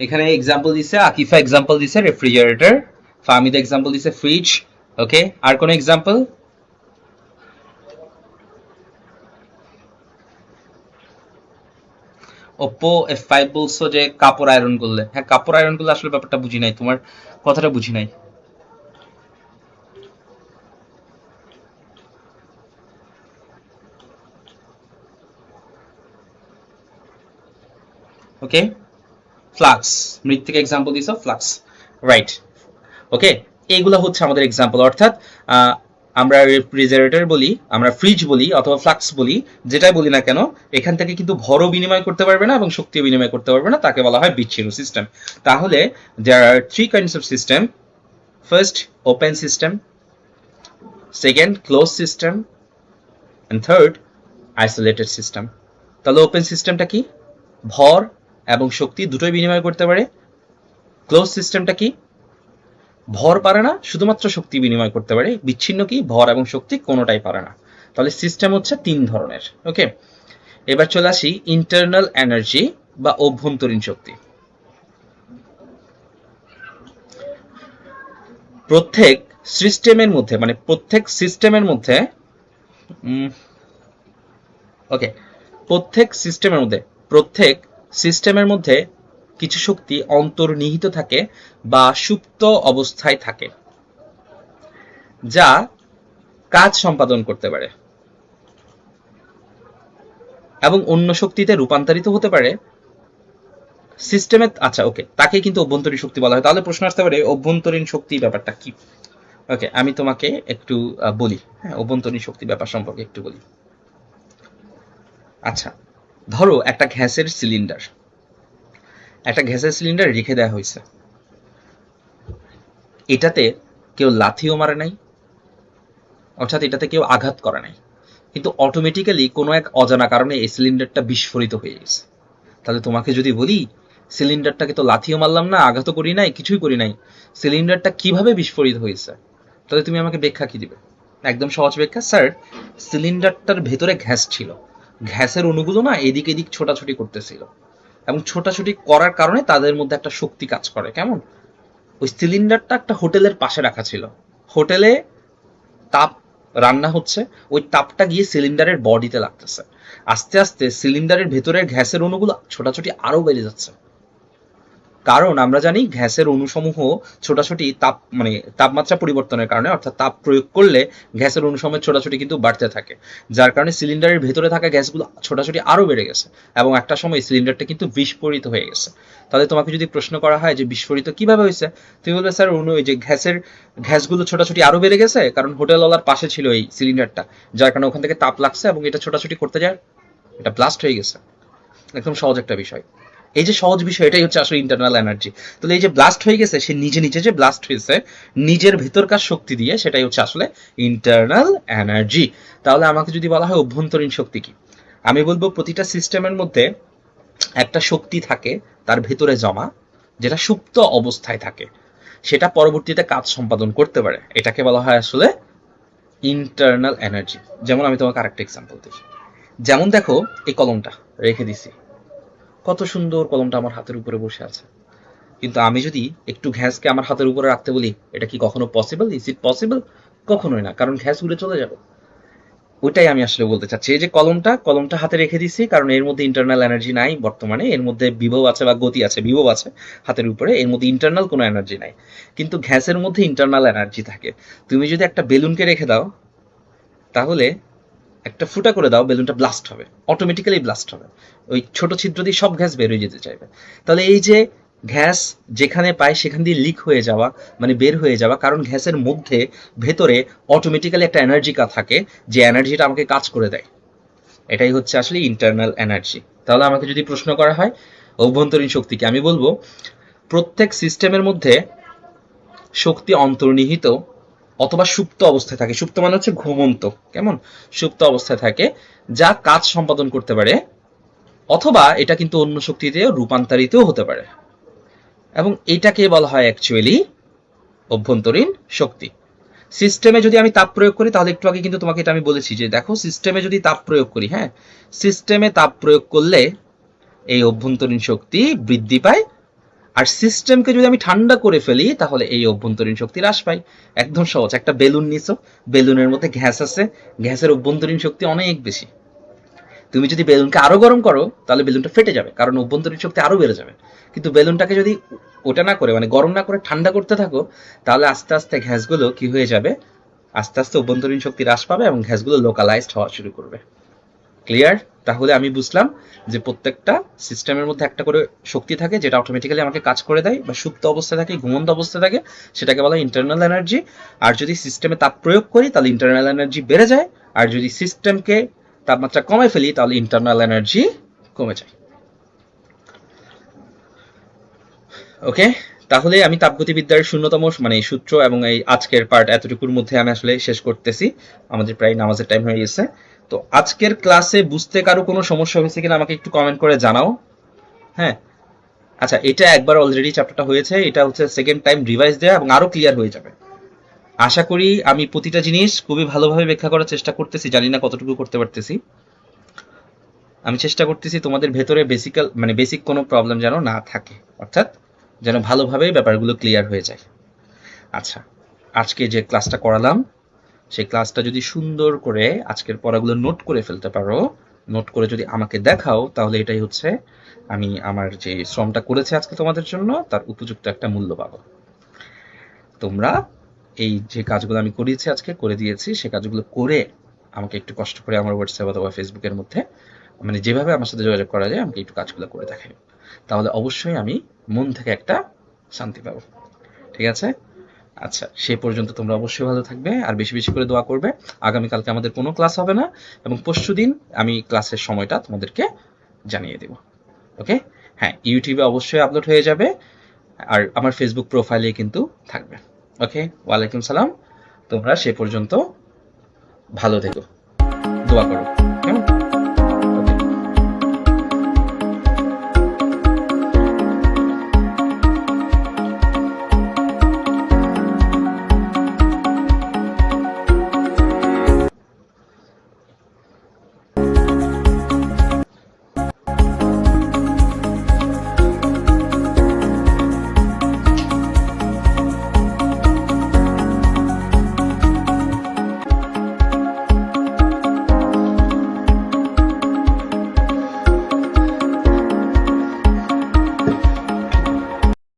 এখানে এক্সাম্পল দিছে, আকিফা এক্সাম্পল দিছে রেফ্রিজারেটর, ফাহমিদা এক্সাম্পল দিছে ফ্রিজ। ওকে, আর কোন এক্সাম্পল? ওপ্পো F5 বলছো যে কাপড় আয়রন করলে। হ্যাঁ, কাপড় আয়রন করলে আসলে ব্যাপারটা বুঝি নাই, তোমার কথাটা বুঝি নাই। ওকে, ফ্লাক্স, মৃত্তিকা এক্সাম্পল দিছো ফ্লাক্স, রাইট। ওকে, এইগুলো হচ্ছে আমাদের এক্সাম্পল, অর্থাৎ আমরা রেফ্রিজারেটর বলি, আমরা ফ্রিজ বলি অথবা ফ্লাক্স বলি, যেটাই বলি না কেন, এখান থেকে কিন্তু ভরও বিনিময় করতে পারবে না এবং শক্তিও বিনিময় করতে পারবে না, তাকে বলা হয় বিচ্ছিন্ন সিস্টেম। তাহলে there are three kinds of system: first open system, second closed system, and third isolated system. তাহলে ওপেন সিস্টেমটা কি? ভর এবং শক্তি দুটোই বিনিময় করতে পারে। ক্লোজ সিস্টেমটা কি? ভর পারে না, শুধুমাত্র শক্তি বিনিময় করতে পারে। বিচ্ছিন্ন কি? ভর এবং শক্তি কোনোটাই পারে না। তাহলে সিস্টেম হচ্ছে তিন ধরনের। ওকে, এবার চলে আসি ইন্টারনাল এনার্জি বা অভ্যন্তরীণ শক্তি। প্রত্যেক সিস্টেমের মধ্যে, মানে প্রত্যেক সিস্টেমের মধ্যে ওকে, প্রত্যেক সিস্টেমের মধ্যে কিছু শক্তি অন্তর্নিহিত থাকে বা সুপ্ত অবস্থায় থাকে, যা কাজ সম্পাদন করতে পারে এবং অন্য শক্তিতে রূপান্তরিত হতে পারে সিস্টেমে। আচ্ছা, ওকে, তাকে কিন্তু অভ্যন্তরীণ শক্তি বলা হয়। তাহলে প্রশ্ন আসতে পারে অভ্যন্তরীণ শক্তি ব্যাপারটা কি? ওকে, আমি তোমাকে একটু বলি, হ্যাঁ, অভ্যন্তরীণ শক্তি ব্যাপার সম্পর্কে একটু বলি। আচ্ছা, ধরো একটা গ্যাসের সিলিন্ডার রেখে দেওয়া হয়েছে, এটাতে কেউ লাথিও মারে নাই, অর্থাৎ এটাতে কেউ আঘাত করে নাই, কিন্তু অটোমেটিক্যালি কোনো এক অজানা কারণে এই সিলিন্ডারটা বিস্ফোরিত হয়ে গেছে। তাহলে তোমাকে যদি বলি সিলিন্ডারটাকে তো লাথিও মারলাম না, আঘাতও করি নাই, কিছুই করি নাই, সিলিন্ডারটা কিভাবে বিস্ফোরিত হয়েছে, তাহলে তুমি আমাকে ব্যাখ্যা কি দিবে? একদম সহজ ব্যাখ্যা, স্যার সিলিন্ডারটার ভেতরে গ্যাস ছিল, গ্যাসের অণুগুলো না এদিক এদিক ছোটাছুটি করতেছিল, এবং ছোটাছুটি করার কারণে তাদের মধ্যে একটা শক্তি কাজ করে। কেমন? ওই সিলিন্ডারটা একটা হোটেলের পাশে রাখা ছিল, হোটেলে তাপ রান্না হচ্ছে, ওই তাপটা গিয়ে সিলিন্ডারের বডিতে লাগতেছে, আস্তে আস্তে সিলিন্ডারের ভেতরের গ্যাসের অণুগুলো ছোটাছুটি আরো বেড়ে যাচ্ছে, কারণ আমরা জানি গ্যাসের অণুসমূহ ছোটাছুটি মানে তাপমাত্রা পরিবর্তনের কারণে, অর্থাৎ তাপ প্রয়োগ করলে গ্যাসের অণুসমূহের ছোটাছুটি কিন্তু বাড়তে থাকে, যার কারণে সিলিন্ডারের ভেতরে থাকা গ্যাসগুলো ছোটাছুটি আরো বেড়ে গেছে এবং একটা সময় সিলিন্ডারটা কিন্তু বিস্ফোরিত হয়ে গেছে। তাহলে তোমাকে যদি প্রশ্ন করা হয় যে বিস্ফোরিত কিভাবে হয়েছে, তুমি বলবে স্যার ওই যে গ্যাসগুলো ছোটাছুটি আরো বেড়ে গেছে, কারণ হোটেলওয়ালার পাশে ছিল এই সিলিন্ডারটা, যার কারণে ওখান থেকে তাপ লাগছে এবং এটা ছোটাছুটি করতে যায়, এটা ব্লাস্ট হয়ে গেছে। একদম সহজ একটা বিষয়। এই যে সহজ বিষয়, এটাই হচ্ছে আসলে ইন্টারনাল এনার্জি। তাহলে এই যে ব্লাস্ট হয়ে গেছে, সে নিজে নিজে যে ব্লাস্ট হয়েছে নিজের ভেতরকার শক্তি দিয়ে, সেটাই হচ্ছে আসলে ইন্টারনাল এনার্জি। তাহলে আমাকে যদি বলা হয় অভ্যন্তরীণ শক্তি কি, আমি বলবো প্রতিটা সিস্টেমের মধ্যে একটা শক্তি থাকে তার ভেতরে জমা, যেটা সুপ্ত অবস্থায় থাকে, সেটা পরবর্তীতে কাজ সম্পাদন করতে পারে, এটাকে বলা হয় আসলে ইন্টারনাল এনার্জি। যেমন আমি তোমাকে আরেকটা এক্সাম্পল দিই, যেমন দেখো এই কলমটা রেখে দিছি, কত সুন্দর কলমটা আমার হাতের উপরে বসে আছে, কিন্তু আমি যদি একটু গ্যাসকে আমার হাতের উপরে রাখতে বলি, এটা কি কখনো পসিবল? Is it possible? কখনোই না, কারণ গ্যাস উড়ে চলে যাবে। ওইটাই আমি আসলে বলতে চাচ্ছি। এই যে কলমটা হাতে রেখে দিছি, কারণ এর মধ্যে ইন্টারনাল এনার্জি নাই বর্তমানে। এর মধ্যে বিভব আছে বা গতি আছে, বিভব আছে হাতের উপরে, এর মধ্যে ইন্টারনাল কোনো এনার্জি নাই। কিন্তু গ্যাসের মধ্যে ইন্টারনাল এনার্জি থাকে। তুমি যদি একটা বেলুনকে রেখে দাও, তাহলে একটা ফুটা করে দাও, বেলুনটা ব্লাস্ট হবে, অটোমেটিক্যালি ব্লাস্ট হবে। ওই ছোট ছিদ্র দিয়ে সব গ্যাস বের হয়ে যেতে চাইবে। তাহলে এই যে গ্যাস যেখানে পায় সেখান দিয়ে লিক হয়ে যাওয়া, মানে বের হয়ে যাওয়া, কারণ গ্যাসের মধ্যে ভেতরে অটোমেটিক্যালি একটা এনার্জি থাকে, যে এনার্জিটা আমাকে কাজ করে দেয়। এটাই হচ্ছে আসলে ইন্টারনাল এনার্জি। তাহলে আমাকে যদি প্রশ্ন করা হয় অভ্যন্তরীণ শক্তিকে, আমি বলবো প্রত্যেক সিস্টেমের মধ্যে শক্তি অন্তর্নিহিত অথবা সুপ্ত অবস্থায় থাকে। সুপ্ত মানে হচ্ছে ঘুমন্ত, কেমন? সুপ্ত অবস্থায় থাকে, যা কাজ সম্পাদন করতে পারে, অথবা এটা কিন্তু অন্য শক্তিতে রূপান্তরিত হতে পারে, এবং এটাকে বলা হয় অ্যাকচুয়ালি অভ্যন্তরীণ শক্তি। সিস্টেমে যদি আমি তাপ প্রয়োগ করি, তাহলে একটু আগে কিন্তু তোমাকে এটা আমি বলেছি যে দেখো, সিস্টেমে যদি তাপ প্রয়োগ করি, হ্যাঁ, সিস্টেমে তাপ প্রয়োগ করলে এই অভ্যন্তরীণ শক্তি বৃদ্ধি পায়। আর সিস্টেমকে যদি আমি ঠান্ডা করে ফেলি, তাহলে এই অভ্যন্তরীণ শক্তি হ্রাস পায়। একদম সহজ। একটা বেলুন নিছো, বেলুনের মধ্যে গ্যাস আছে, গ্যাসের অভ্যন্তরীণ শক্তি অনেক বেশি। তুমি যদি বেলুনকে আরো গরম করো, তাহলে বেলুনটা ফেটে যাবে, কারণ অভ্যন্তরীণ শক্তি আরো বেড়ে যাবে। কিন্তু বেলুনটাকে যদি ওটা না করে, মানে গরম না করে ঠান্ডা করতে থাকো, তাহলে আস্তে আস্তে গ্যাসগুলো কি হয়ে যাবে, আস্তে আস্তে অভ্যন্তরীণ শক্তি হ্রাস পাবে এবং গ্যাসগুলো লোকালাইজড হওয়া শুরু করবে। ক্লিয়ার? তাহলে আমি বুঝলাম যে প্রত্যেকটা সিস্টেমের মধ্যে একটা করে শক্তি থাকে, যেটা অটোমেটিক্যালি আমাকে কাজ করে দেয়, বা সুপ্ত অবস্থায় থাকে, ঘুমন্ত অবস্থায় থাকে, সেটাকে বলা হয় ইন্টারনাল এনার্জি। আর যদি সিস্টেমে তাপ প্রয়োগ করি, তাহলে ইন্টারনাল এনার্জি বেড়ে যায়। আর যদি সিস্টেমকে তাপমাত্রা কমে ফেলি, তাহলে ইন্টারনাল এনার্জি কমে যায়। ওকে, তাহলে আমি তাপগতিবিদ্যার শূন্যতম মানে সূত্র এবং এই আজকের পার্ট এতটুকুর মধ্যে আমি আসলে শেষ করতেছি। আমাদের প্রায় নামাজের টাইম হয়ে গেছে। তো আজকের ক্লাসে বুঝতে কারো কোনো সমস্যা হয়েছে কিনা আমাকে একটু কমেন্ট করে জানাও। হ্যাঁ, আচ্ছা, এটা একবার অলরেডি চ্যাপ্টারটা হয়েছে, এটা হচ্ছে সেকেন্ড টাইম রিভাইজ দেওয়া এবং আরো ক্লিয়ার হয়ে যাবে। আশা করি আমি প্রতিটা জিনিস খুবই ভালোভাবে ব্যাখ্যা করার চেষ্টা করতেছি, জানি না কতটুকু করতে পারতেছি। আমি চেষ্টা করতেছি তোমাদের ভেতরে বেসিক কোনো প্রবলেম যেন না থাকে, অর্থাৎ যেন ভালোভাবেই ব্যাপারগুলো ক্লিয়ার হয়ে যায়। আচ্ছা, আজকে যে ক্লাসটা করালাম, সেই ক্লাসটা যদি সুন্দর করে আজকের পড়াগুলো নোট করে ফেলতে পারো, নোট করে যদি আমাকে দেখাও, তাহলে এটাই হচ্ছে আমি আমার যে শ্রমটা করেছি আজকে তোমাদের জন্য, তার উপযুক্ত একটা মূল্য পাবো। তোমরা এই যে কাজগুলো আমি করিয়েছি, আজকে করে দিয়েছি, সে কাজগুলো করে আমাকে একটু কষ্ট করে আমার হোয়াটসঅ্যাপ অথবা ফেসবুকের মধ্যে, মানে যেভাবে আমার সাথে যোগাযোগ করা যায়, আমাকে একটু কাজগুলো করে দেখাই। তাহলে অবশ্যই আমি মন থেকে একটা শান্তি পাবো। ঠিক আছে? আচ্ছা, সে পর্যন্ত তোমরা অবশ্যই ভালো থাকবে আর বেশি বেশি করে দোয়া করবে। আগামীকালকে আমাদের কোনো ক্লাস হবে না, এবং পরশুদিন আমি ক্লাসের সময়টা তোমাদেরকে জানিয়ে দেব। ওকে? হ্যাঁ, ইউটিউবে অবশ্যই আপলোড হয়ে যাবে, আর আমার ফেসবুক প্রোফাইলে কিন্তু থাকবে। ওকে, ওয়ালাইকুম সালাম। তোমরা সে পর্যন্ত ভালো থেকো, দোয়া করো।